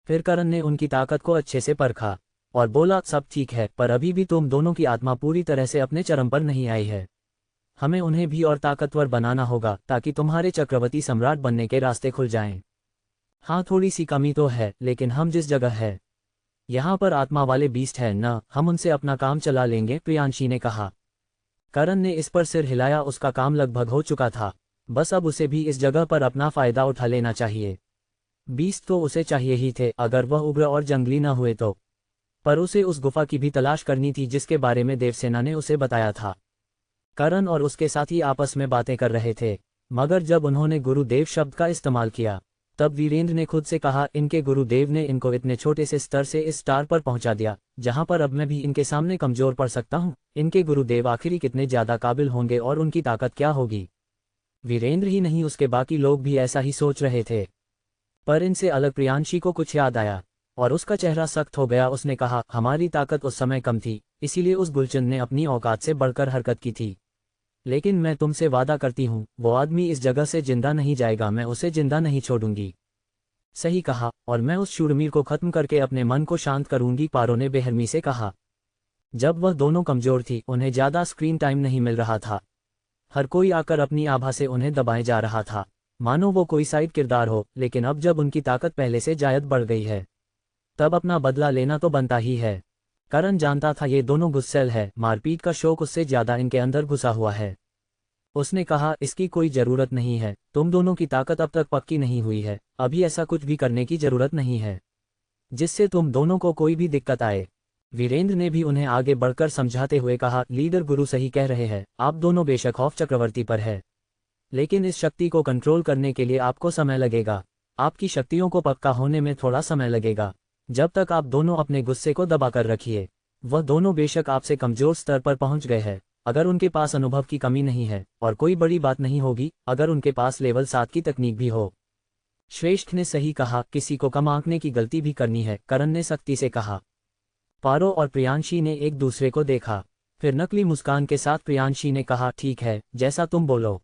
फिर करण ने उनकी ताकत को अच्छे से परखा और बोला, सब ठीक है, पर अभी भी तुम दोनों की आत्मा पूरी तरह से अपने चरम पर नहीं आई है। हमें उन्हें भी और ताकतवर बनाना होगा ताकि तुम्हारे चक्रवर्ती सम्राट बनने के रास्ते खुल जाएं। हाँ, थोड़ी सी कमी तो है, लेकिन हम जिस जगह है यहाँ पर आत्मा वाले बीस्ट हैं न, हम उनसे अपना काम चला लेंगे, प्रियांशी ने कहा। करण ने इस पर सिर हिलाया, उसका काम लगभग हो चुका था, बस अब उसे भी इस जगह पर अपना फायदा उठा लेना चाहिए। बीस्ट तो उसे चाहिए ही थे अगर वह उग्र और जंगली न हुए तो, पर उसे उस गुफा की भी तलाश करनी थी जिसके बारे में देवसेना ने उसे बताया था। करण और उसके साथी आपस में बातें कर रहे थे, मगर जब उन्होंने गुरुदेव शब्द का इस्तेमाल किया तब वीरेंद्र ने खुद से कहा, इनके गुरुदेव ने इनको इतने छोटे से स्तर से इस स्टार पर पहुंचा दिया जहां पर अब मैं भी इनके सामने कमजोर पड़ सकता हूं। इनके गुरुदेव आखिरी कितने ज्यादा काबिल होंगे और उनकी ताकत क्या होगी। वीरेंद्र ही नहीं, उसके बाकी लोग भी ऐसा ही सोच रहे थे। पर इनसे अलग प्रियांशी को कुछ याद आया और उसका चेहरा सख्त हो गया। उसने कहा, हमारी ताकत उस समय कम थी, इसीलिए उस गुलचंद ने अपनी औकात से बढ़कर हरकत की थी। लेकिन मैं तुमसे वादा करती हूँ, वो आदमी इस जगह से जिंदा नहीं जाएगा, मैं उसे जिंदा नहीं छोड़ूंगी। सही कहा, और मैं उस शूरवीर को खत्म करके अपने मन को शांत करूंगी, पारो ने बेहरमी से कहा। जब वह दोनों कमजोर थी, उन्हें ज्यादा स्क्रीन टाइम नहीं मिल रहा था। हर कोई आकर अपनी आभा से उन्हें दबाए जा रहा था, मानो वो कोई साइड किरदार हो। लेकिन अब जब उनकी ताकत पहले से जायद बढ़ गई है, तब अपना बदला लेना तो बनता ही है। करण जानता था ये दोनों गुस्सैल है, मारपीट का शौक उससे ज्यादा इनके अंदर घुसा हुआ है। उसने कहा, इसकी कोई जरूरत नहीं है, तुम दोनों की ताकत अब तक पक्की नहीं हुई है, अभी ऐसा कुछ भी करने की जरूरत नहीं है जिससे तुम दोनों को कोई भी दिक्कत आए। वीरेंद्र ने भी उन्हें आगे बढ़कर समझाते हुए कहा, लीडर गुरु सही कह रहे हैं, आप दोनों बेशक खौफ चक्रवर्ती पर है, लेकिन इस शक्ति को कंट्रोल करने के लिए आपको समय लगेगा। आपकी शक्तियों को पक्का होने में थोड़ा समय लगेगा। जब तक आप दोनों अपने गुस्से को दबाकर रखिए। वह दोनों बेशक आपसे कमजोर स्तर पर पहुंच गए हैं, अगर उनके पास अनुभव की कमी नहीं है, और कोई बड़ी बात नहीं होगी अगर उनके पास लेवल 7 की तकनीक भी हो। श्रेष्ठ ने सही कहा, किसी को कम आंकने की गलती भी करनी है, करण ने सख्ती से कहा। पारो और प्रियांशी ने एक दूसरे को देखा, फिर नकली मुस्कान के साथ प्रियांशी ने कहा, ठीक है, जैसा तुम बोलो,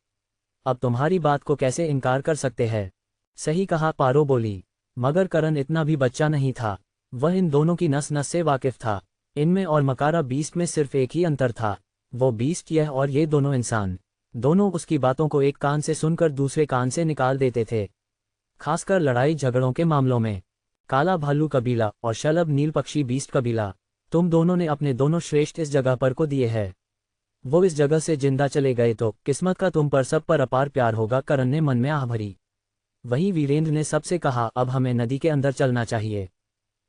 अब तुम्हारी बात को कैसे इनकार कर सकते हैं। सही कहा, पारो बोली। मगर करण इतना भी बच्चा नहीं था, वह इन दोनों की नस नस से वाकिफ था। इनमें और मकारा बीस्ट में सिर्फ एक ही अंतर था, वो बीस्ट यह और ये दोनों इंसान। दोनों उसकी बातों को एक कान से सुनकर दूसरे कान से निकाल देते थे, खासकर लड़ाई झगड़ों के मामलों में। काला भालू कबीला और शलभ नील पक्षी बीस्ट कबीला, तुम दोनों ने अपने दोनों श्रेष्ठ इस जगह पर को दिए हैं। वो इस जगह से जिंदा चले गए तो किस्मत का तुम पर सब पर अपार प्यार होगा, करण ने मन में आह भरी। वहीं वीरेंद्र ने सबसे कहा, अब हमें नदी के अंदर चलना चाहिए।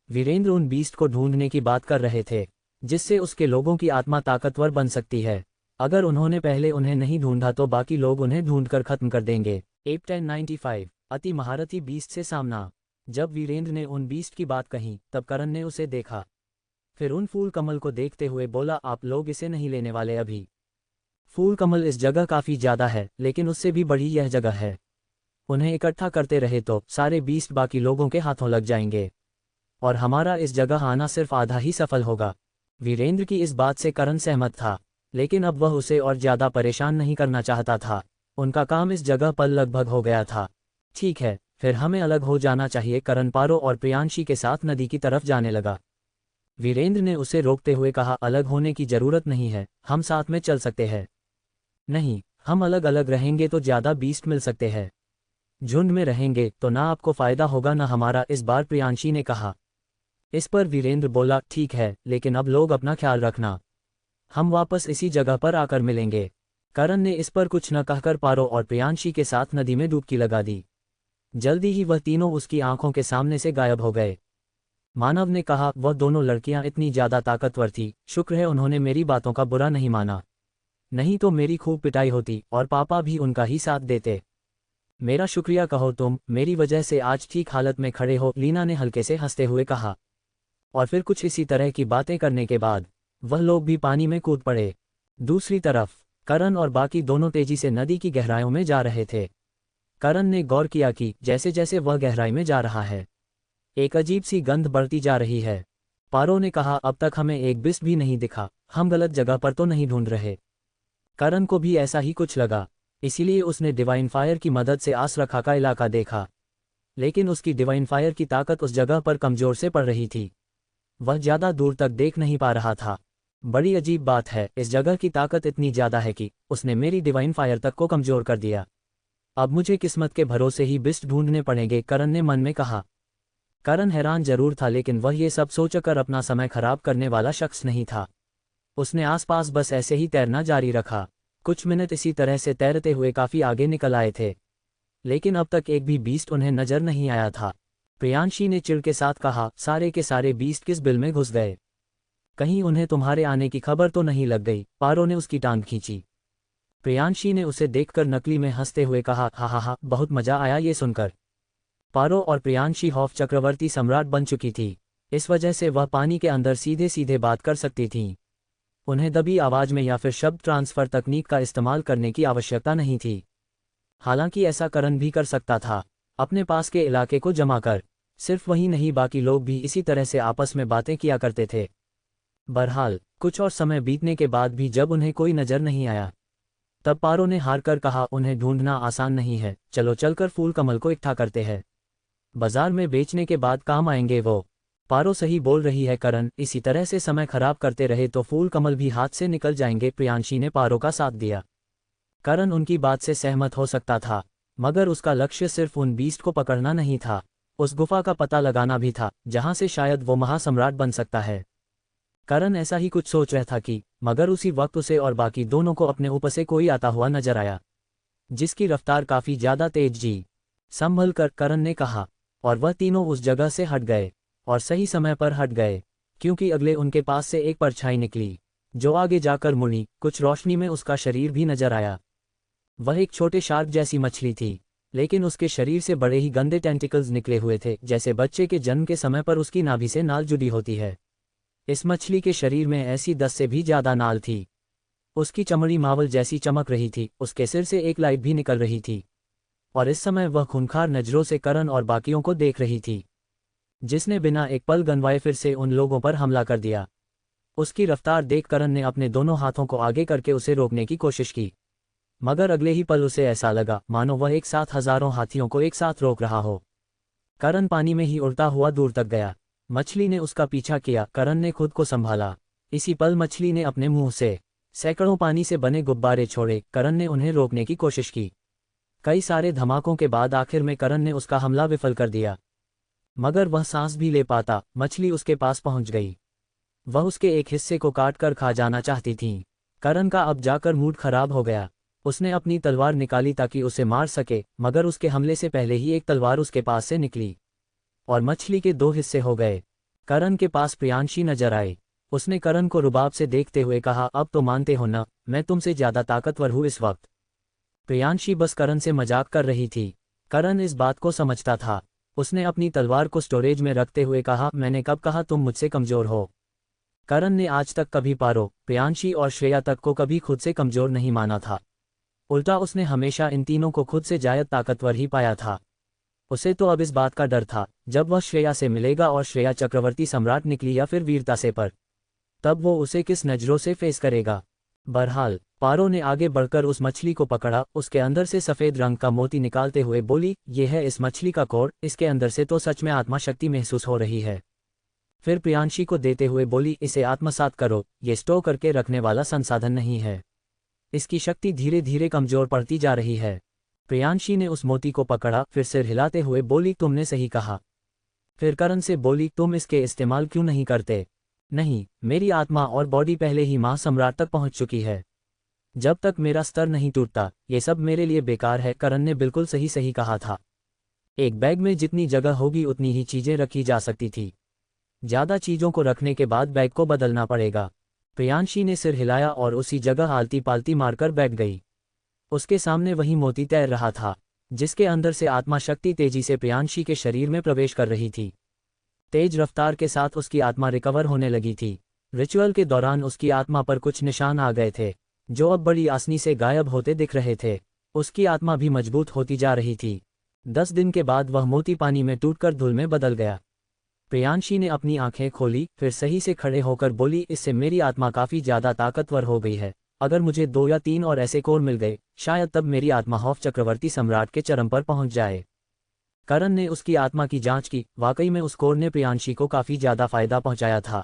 वीरेंद्र उन बीस्ट को ढूंढने की बात कर रहे थे जिससे उसके लोगों की आत्मा ताकतवर बन सकती है। अगर उन्होंने पहले उन्हें नहीं ढूंढा तो बाकी लोग उन्हें ढूंढकर खत्म कर देंगे। एप 1095 अति महारथी बीस्ट से सामना। जब वीरेंद्र ने उन बीस्ट की बात कही तब करण ने उसे देखा, फिर उन फूल कमल को देखते हुए बोला, आप लोग इसे नहीं लेने वाले अभी? फूल कमल इस जगह काफ़ी ज़्यादा है, लेकिन उससे भी बड़ी यह जगह है। उन्हें इकट्ठा करते रहे तो सारे बीस्ट बाकी लोगों के हाथों लग जाएंगे और हमारा इस जगह आना सिर्फ आधा ही सफल होगा। वीरेंद्र की इस बात से करण सहमत था, लेकिन अब वह उसे और ज़्यादा परेशान नहीं करना चाहता था। उनका काम इस जगह पर लगभग हो गया था। ठीक है, फिर हमें अलग हो जाना चाहिए। करण पारो और प्रियांशी के साथ नदी की तरफ जाने लगा। वीरेंद्र ने उसे रोकते हुए कहा, अलग होने की जरूरत नहीं है, हम साथ में चल सकते हैं। नहीं, हम अलग अलग रहेंगे तो ज़्यादा बीस्ट मिल सकते हैं। झुंड में रहेंगे तो ना आपको फ़ायदा होगा ना हमारा, इस बार प्रियांशी ने कहा। इस पर वीरेंद्र बोला, ठीक है, लेकिन अब लोग अपना ख्याल रखना, हम वापस इसी जगह पर आकर मिलेंगे। करण ने इस पर कुछ न कहकर पारो और प्रियांशी के साथ नदी में डुबकी लगा दी। जल्दी ही वह तीनों उसकी आंखों के सामने से गायब हो गए। मानव ने कहा, वह दोनों लड़कियां इतनी ज़्यादा ताकतवर थी, शुक्र है उन्होंने मेरी बातों का बुरा नहीं माना, नहीं तो मेरी खूब पिटाई होती और पापा भी उनका ही साथ देते। मेरा शुक्रिया कहो, तुम मेरी वजह से आज ठीक हालत में खड़े हो, लीना ने हल्के से हंसते हुए कहा। और फिर कुछ इसी तरह की बातें करने के बाद वह लोग भी पानी में कूद पड़े। दूसरी तरफ करण और बाकी दोनों तेजी से नदी की गहराइयों में जा रहे थे। करण ने गौर किया कि जैसे जैसे वह गहराई में जा रहा है, एक अजीब सी गंध बढ़ती जा रही है। पारो ने कहा, अब तक हमें एक बिस्ट भी नहीं दिखा, हम गलत जगह पर तो नहीं ढूंढ रहे? करण को भी ऐसा ही कुछ लगा, इसीलिए उसने डिवाइन फायर की मदद से आसरखा का इलाका देखा, लेकिन उसकी डिवाइन फायर की ताकत उस जगह पर कमजोर से पड़ रही थी। वह ज़्यादा दूर तक देख नहीं पा रहा था। बड़ी अजीब बात है, इस जगह की ताकत इतनी ज़्यादा है कि उसने मेरी डिवाइन फायर तक को कमज़ोर कर दिया। अब मुझे किस्मत के भरोसे ही बिस्ट ढूंढने पड़ेंगे, करण ने मन में कहा। करण हैरान जरूर था, लेकिन वह ये सब सोचकर अपना समय खराब करने वाला शख्स नहीं था। उसने आसपास बस ऐसे ही तैरना जारी रखा। कुछ मिनट इसी तरह से तैरते हुए काफ़ी आगे निकल आए थे, लेकिन अब तक एक भी बीस्ट उन्हें नजर नहीं आया था। प्रियांशी ने चिढ़ के साथ कहा, सारे के सारे बीस्ट किस बिल में घुस गए? कहीं उन्हें तुम्हारे आने की खबर तो नहीं लग गई? पारो ने उसकी टांग खींची। प्रियांशी ने उसे देखकर नकली में हंसते हुए कहा, हा हा हा, बहुत मजा आया ये सुनकर। पारो और प्रियांशी हॉफ चक्रवर्ती सम्राट बन चुकी थी, इस वजह से वह पानी के अंदर सीधे सीधे बात कर सकती थीं। उन्हें दबी आवाज में या फिर शब्द ट्रांसफर तकनीक का इस्तेमाल करने की आवश्यकता नहीं थी। हालांकि ऐसा करण भी कर सकता था, अपने पास के इलाके को जमा कर। सिर्फ वही नहीं, बाकी लोग भी इसी तरह से आपस में बातें किया करते थे। बहरहाल कुछ और समय बीतने के बाद भी जब उन्हें कोई नजर नहीं आया, तब पारो ने हार कर कहा, उन्हें ढूंढना आसान नहीं है, चलो चलकर फूल कमल को इकट्ठा करते हैं, बाजार में बेचने के बाद काम आएंगे वो। पारो सही बोल रही है करण, इसी तरह से समय खराब करते रहे तो फूल कमल भी हाथ से निकल जाएंगे। प्रियांशी ने पारो का साथ दिया। करण उनकी बात से सहमत हो सकता था, मगर उसका लक्ष्य सिर्फ उन बीस्ट को पकड़ना नहीं था, उस गुफा का पता लगाना भी था जहां से शायद वो महासम्राट बन सकता है। करण ऐसा ही कुछ सोच रहा था कि मगर उसी वक्त उसे और बाकी दोनों को अपने ऊपर से कोई आता हुआ नजर आया, जिसकी रफ्तार काफी ज्यादा तेज जी। संभल कर, करण ने कहा, और वह तीनों उस जगह से हट गए, और सही समय पर हट गए, क्योंकि अगले उनके पास से एक परछाई निकली जो आगे जाकर मुड़ी। कुछ रोशनी में उसका शरीर भी नजर आया। वह एक छोटे शार्क जैसी मछली थी, लेकिन उसके शरीर से बड़े ही गंदे टेंटिकल्स निकले हुए थे, जैसे बच्चे के जन्म के समय पर उसकी नाभि से नाल जुड़ी होती है। इस मछली के शरीर में ऐसी 10 से भी ज्यादा नाल थी। उसकी चमड़ी मावल जैसी चमक रही थी, उसके सिर से एक लाइट भी निकल रही थी, और इस समय वह खूंखार नजरों से करण और बाकियों को देख रही थी, जिसने बिना एक पल गंवाए फिर से उन लोगों पर हमला कर दिया। उसकी रफ्तार देख करण ने अपने दोनों हाथों को आगे करके उसे रोकने की कोशिश की, मगर अगले ही पल उसे ऐसा लगा मानो वह एक साथ हजारों हाथियों को एक साथ रोक रहा हो। करण पानी में ही उड़ता हुआ दूर तक गया। मछली ने उसका पीछा किया, करण ने खुद को संभाला। इसी पल मछली ने अपने मुंह से सैकड़ों पानी से बने गुब्बारे छोड़े। करण ने उन्हें रोकने की कोशिश की। कई सारे धमाकों के बाद आखिर में करण ने उसका हमला विफल कर दिया, मगर वह सांस भी ले पाता, मछली उसके पास पहुंच गई। वह उसके एक हिस्से को काट कर खा जाना चाहती थी। करण का अब जाकर मूड खराब हो गया। उसने अपनी तलवार निकाली ताकि उसे मार सके, मगर उसके हमले से पहले ही एक तलवार उसके पास से निकली और मछली के 2 हिस्से हो गए। करण के पास प्रियांशी नजर आए। उसने करण को रुबाब से देखते हुए कहा, अब तो मानते हो ना, मैं तुमसे ज़्यादा ताकतवर हूँ इस वक्त। प्रियांशी बस करण से मजाक कर रही थी। करण इस बात को समझता था। उसने अपनी तलवार को स्टोरेज में रखते हुए कहा, मैंने कब कहा तुम मुझसे कमज़ोर हो। करण ने आज तक कभी पारो, प्रियांशी और श्रेया तक को कभी खुद से कमज़ोर नहीं माना था। उल्टा उसने हमेशा इन तीनों को खुद से ज़्यादा ताकतवर ही पाया था। उसे तो अब इस बात का डर था, जब वह श्रेया से मिलेगा और श्रेया चक्रवर्ती सम्राट निकली या फिर वीरता से पर, तब वो उसे किस नज़रों से फेस करेगा। बहरहाल पारो ने आगे बढ़कर उस मछली को पकड़ा, उसके अंदर से सफ़ेद रंग का मोती निकालते हुए बोली, ये है इस मछली का कोर, इसके अंदर से तो सच में आत्मा शक्ति महसूस हो रही है। फिर प्रियांशी को देते हुए बोली, इसे आत्मसात करो, ये स्टोर करके रखने वाला संसाधन नहीं है। इसकी शक्ति धीरे धीरे कमज़ोर पड़ती जा रही है। प्रियांशी ने उस मोती को पकड़ा, फिर सिर हिलाते हुए बोली, तुमने सही कहा। फिर करण से बोली, तुम इसके इस्तेमाल क्यों नहीं करते। नहीं, मेरी आत्मा और बॉडी पहले ही महासम्राट तक पहुंच चुकी है। जब तक मेरा स्तर नहीं टूटता, ये सब मेरे लिए बेकार है। करण ने बिल्कुल सही कहा था। एक बैग में जितनी जगह होगी उतनी ही चीज़ें रखी जा सकती थी। ज़्यादा चीज़ों को रखने के बाद बैग को बदलना पड़ेगा। प्रियांशी ने सिर हिलाया और उसी जगह आलती पालती मारकर बैठ गई। उसके सामने वही मोती तैर रहा था, जिसके अंदर से आत्मा शक्ति तेजी से प्रियांशी के शरीर में प्रवेश कर रही थी। तेज रफ्तार के साथ उसकी आत्मा रिकवर होने लगी थी। रिचुअल के दौरान उसकी आत्मा पर कुछ निशान आ गए थे, जो अब बड़ी आसानी से गायब होते दिख रहे थे। उसकी आत्मा भी मजबूत होती जा रही थी। 10 दिन के बाद वह मोती पानी में टूटकर धूल में बदल गया। प्रियांशी ने अपनी आंखें खोली, फिर सही से खड़े होकर बोली, इससे मेरी आत्मा काफ़ी ज़्यादा ताकतवर हो गई है। अगर मुझे 2 या 3 और ऐसे कोर मिल गए, शायद तब मेरी आत्मा खौफ चक्रवर्ती सम्राट के चरम पर पहुंच जाए। करण ने उसकी आत्मा की जांच की। वाकई में उस कोर ने प्रियांशी को काफ़ी ज़्यादा फायदा पहुंचाया था।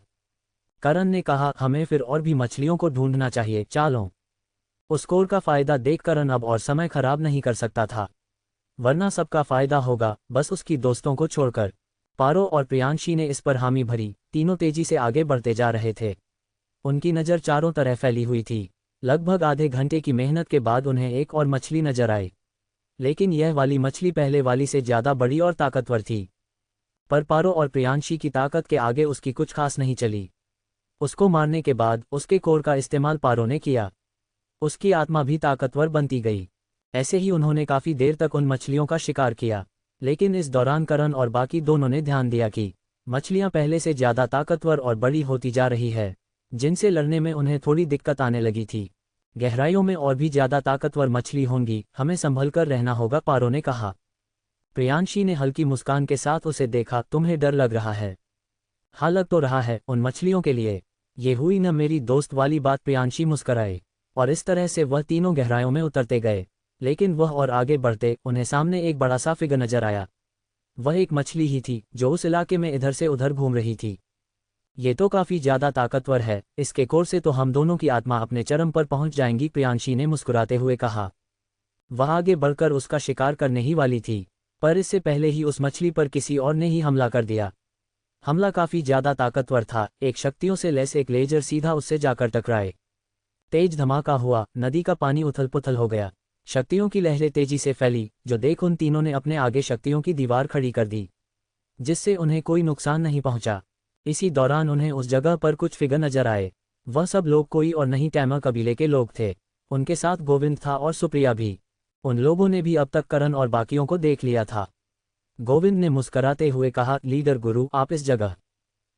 करण ने कहा, हमें फिर और भी मछलियों को ढूंढना चाहिए, चलो। उस कोर का फायदा देख करण अब और समय खराब नहीं कर सकता था, वरना सबका फायदा होगा, बस उसकी दोस्तों को छोड़कर। पारो और प्रियांशी ने इस पर हामी भरी। तीनों तेजी से आगे बढ़ते जा रहे थे। उनकी नज़र चारों तरफ फैली हुई थी। लगभग आधे घंटे की मेहनत के बाद उन्हें एक और मछली नजर आई, लेकिन यह वाली मछली पहले वाली से ज़्यादा बड़ी और ताकतवर थी। पर पारो और प्रियांशी की ताकत के आगे उसकी कुछ खास नहीं चली। उसको मारने के बाद उसके कोर का इस्तेमाल पारो ने किया। उसकी आत्मा भी ताकतवर बनती गई। ऐसे ही उन्होंने काफ़ी देर तक उन मछलियों का शिकार किया, लेकिन इस दौरान करण और बाकी दोनों ने ध्यान दिया कि मछलियां पहले से ज़्यादा ताकतवर और बड़ी होती जा रही है, जिनसे लड़ने में उन्हें थोड़ी दिक्कत आने लगी थी। गहराइयों में और भी ज़्यादा ताकतवर मछली होंगी, हमें संभल कर रहना होगा, पारो ने कहा। प्रियांशी ने हल्की मुस्कान के साथ उसे देखा, तुम्हें डर लग रहा है। हाँ, लग तो रहा है, उन मछलियों के लिए। ये हुई न मेरी दोस्त वाली बात। प्रियांशी मुस्कराए और इस तरह से वह तीनों गहराइयों में उतरते गए। लेकिन वह और आगे बढ़ते, उन्हें सामने एक बड़ा सा फिगर नजर आया। वह एक मछली ही थी जो उस इलाके में इधर से उधर घूम रही थी। ये तो काफ़ी ज़्यादा ताकतवर है, इसके कोर से तो हम दोनों की आत्मा अपने चरम पर पहुंच जाएंगी, प्रियांशी ने मुस्कुराते हुए कहा। वह आगे बढ़कर उसका शिकार करने ही वाली थी, पर इससे पहले ही उस मछली पर किसी और ने ही हमला कर दिया। हमला काफ़ी ज़्यादा ताकतवर था। एक शक्तियों से लैस एक लेजर सीधा उससे जाकर टकराए। तेज धमाका हुआ, नदी का पानी उथल पुथल हो गया। शक्तियों की लहरें तेजी से फैली, जो देख उन तीनों ने अपने आगे शक्तियों की दीवार खड़ी कर दी, जिससे उन्हें कोई नुकसान नहीं पहुंचा। इसी दौरान उन्हें उस जगह पर कुछ फिगर नजर आए। वह सब लोग कोई और नहीं, टैमा कबीले के लोग थे। उनके साथ गोविंद था और सुप्रिया भी। उन लोगों ने भी अब तक करण और बाकियों को देख लिया था। गोविंद ने मुस्कराते हुए कहा, लीडर गुरु, आप इस जगह।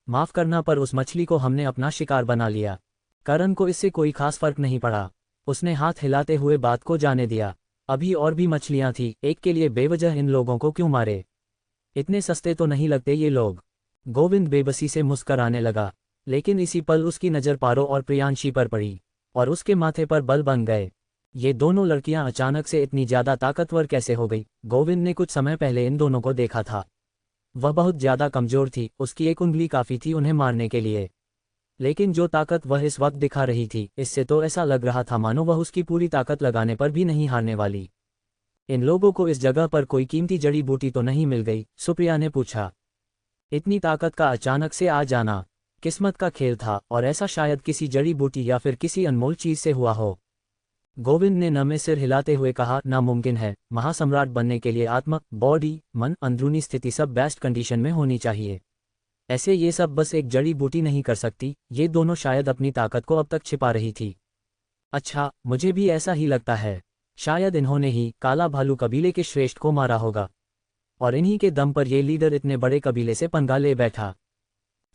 माफ करना, पर उस मछली को हमने अपना शिकार बना लिया। करण को इससे कोई खास फर्क नहीं पड़ा। उसने हाथ हिलाते हुए बात को जाने दिया। अभी और भी मछलियां थी, एक के लिए बेवजह इन लोगों को क्यों मारे। इतने सस्ते तो नहीं लगते ये लोग। गोविंद बेबसी से मुस्कराने लगा, लेकिन इसी पल उसकी नज़र पारो और प्रियांशी पर पड़ी और उसके माथे पर बल बन गए। ये दोनों लड़कियां अचानक से इतनी ज़्यादा ताकतवर कैसे हो गई। गोविंद ने कुछ समय पहले इन दोनों को देखा था। वह बहुत ज़्यादा कमज़ोर थी, उसकी एक उंगली काफ़ी थी उन्हें मारने के लिए। लेकिन जो ताकत वह इस वक्त दिखा रही थी, इससे तो ऐसा लग रहा था मानो वह उसकी पूरी ताकत लगाने पर भी नहीं हारने वाली। इन लोगों को इस जगह पर कोई कीमती जड़ी बूटी तो नहीं मिल गई, सुप्रिया ने पूछा। इतनी ताकत का अचानक से आ जाना किस्मत का खेल था, और ऐसा शायद किसी जड़ी बूटी या फिर किसी अनमोल चीज से हुआ हो। गोविंद ने नमे सिर हिलाते हुए कहा, नामुमकिन है। महासम्राट बनने के लिए आत्मा, बॉडी, मन, अंदरूनी स्थिति सब बेस्ट कंडीशन में होनी चाहिए। ऐसे ये सब बस एक जड़ी बूटी नहीं कर सकती, ये दोनों शायद अपनी ताकत को अब तक छिपा रही थी। अच्छा, मुझे भी ऐसा ही लगता है। शायद इन्होंने ही काला भालू कबीले के श्रेष्ठ को मारा होगा, और इन्हीं के दम पर ये लीडर इतने बड़े कबीले से पंगा ले बैठा।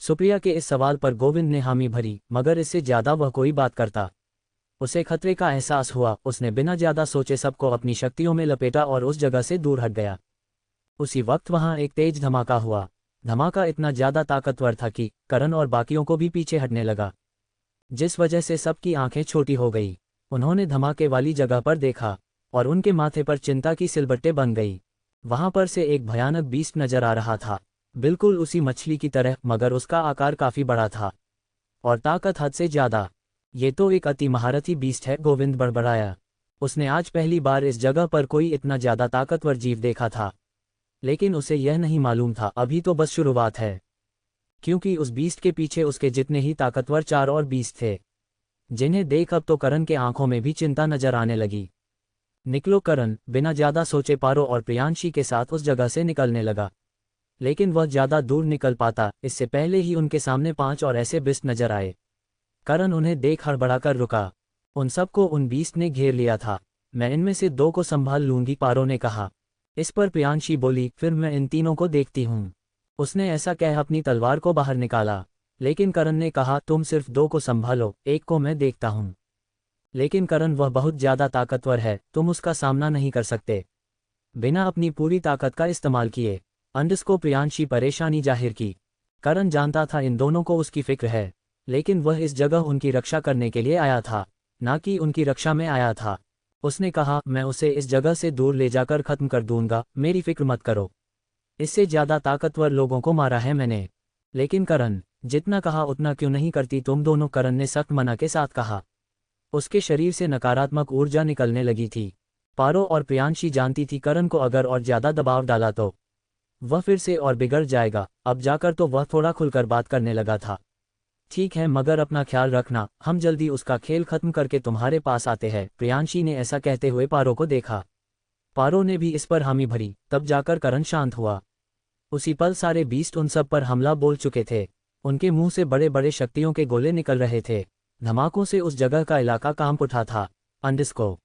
सुप्रिया के इस सवाल पर गोविंद ने हामी भरी, मगर इससे ज्यादा वह कोई बात करता। उसे खतरे का एहसास हुआ, उसने बिना ज्यादा सोचे सबको अपनी शक्तियों में लपेटा और उस जगह से दूर हट गया। उसी वक्त वहां एक तेज धमाका हुआ। धमाका इतना ज्यादा ताकतवर था कि करण और बाकियों को भी पीछे हटने लगा, जिस वजह से सबकी आंखें छोटी हो गई। उन्होंने धमाके वाली जगह पर देखा और उनके माथे पर चिंता की सिलबट्टे बन गई। वहां पर से एक भयानक बीस्ट नजर आ रहा था, बिल्कुल उसी मछली की तरह, मगर उसका आकार काफी बड़ा था और ताकत हद से ज्यादा। ये तो एक अति महारथी बीस्ट है, गोविंद बड़बड़ाया। उसने आज पहली बार इस जगह पर कोई इतना ज्यादा ताकतवर जीव देखा था, लेकिन उसे यह नहीं मालूम था अभी तो बस शुरुआत है, क्योंकि उस बीस्ट के पीछे उसके जितने ही ताकतवर 4 और बीस्ट थे, जिन्हें देख अब तो करण के आंखों में भी चिंता नजर आने लगी। निकलो करण, बिना ज्यादा सोचे पारो और प्रियांशी के साथ उस जगह से निकलने लगा। लेकिन वह ज्यादा दूर निकल पाता, इससे पहले ही उनके सामने 5 और ऐसे बीस्ट नजर आए। करण उन्हें देख हड़बड़ाकर रुका। उन सबको उन बीस्ट ने घेर लिया था। मैं इनमें से 2 को संभाल लूंगी, पारो ने कहा। इस पर प्रियांशी बोली, फिर मैं इन तीनों को देखती हूँ। उसने ऐसा कह अपनी तलवार को बाहर निकाला, लेकिन करण ने कहा, तुम सिर्फ 2 को संभालो, एक को मैं देखता हूँ। लेकिन करण वह बहुत ज्यादा ताकतवर है, तुम उसका सामना नहीं कर सकते। बिना अपनी पूरी ताकत का इस्तेमाल किए अंडस को प्रियांशी परेशानी जाहिर की। करण जानता था इन दोनों को उसकी फिक्र है, लेकिन वह इस जगह उनकी रक्षा करने के लिए आया था, ना कि उनकी रक्षा में आया था। उसने कहा, मैं उसे इस जगह से दूर ले जाकर खत्म कर दूंगा, मेरी फिक्र मत करो। इससे ज्यादा ताकतवर लोगों को मारा है मैंने। लेकिन करण, जितना कहा उतना क्यों नहीं करती तुम दोनों, करण ने सख्त मना के साथ कहा। उसके शरीर से नकारात्मक ऊर्जा निकलने लगी थी। पारो और प्रियांशी जानती थी करण को अगर और ज्यादा दबाव डाला तो वह फिर से और बिगड़ जाएगा। अब जाकर तो वह थोड़ा खुलकर बात करने लगा था। ठीक है, मगर अपना ख्याल रखना, हम जल्दी उसका खेल खत्म करके तुम्हारे पास आते हैं। प्रियांशी ने ऐसा कहते हुए पारो को देखा। पारो ने भी इस पर हामी भरी, तब जाकर करण शांत हुआ। उसी पल सारे बीस्ट उन सब पर हमला बोल चुके थे। उनके मुंह से बड़े बड़े शक्तियों के गोले निकल रहे थे। धमाकों से उस जगह का इलाका कांप उठा था। अंडस को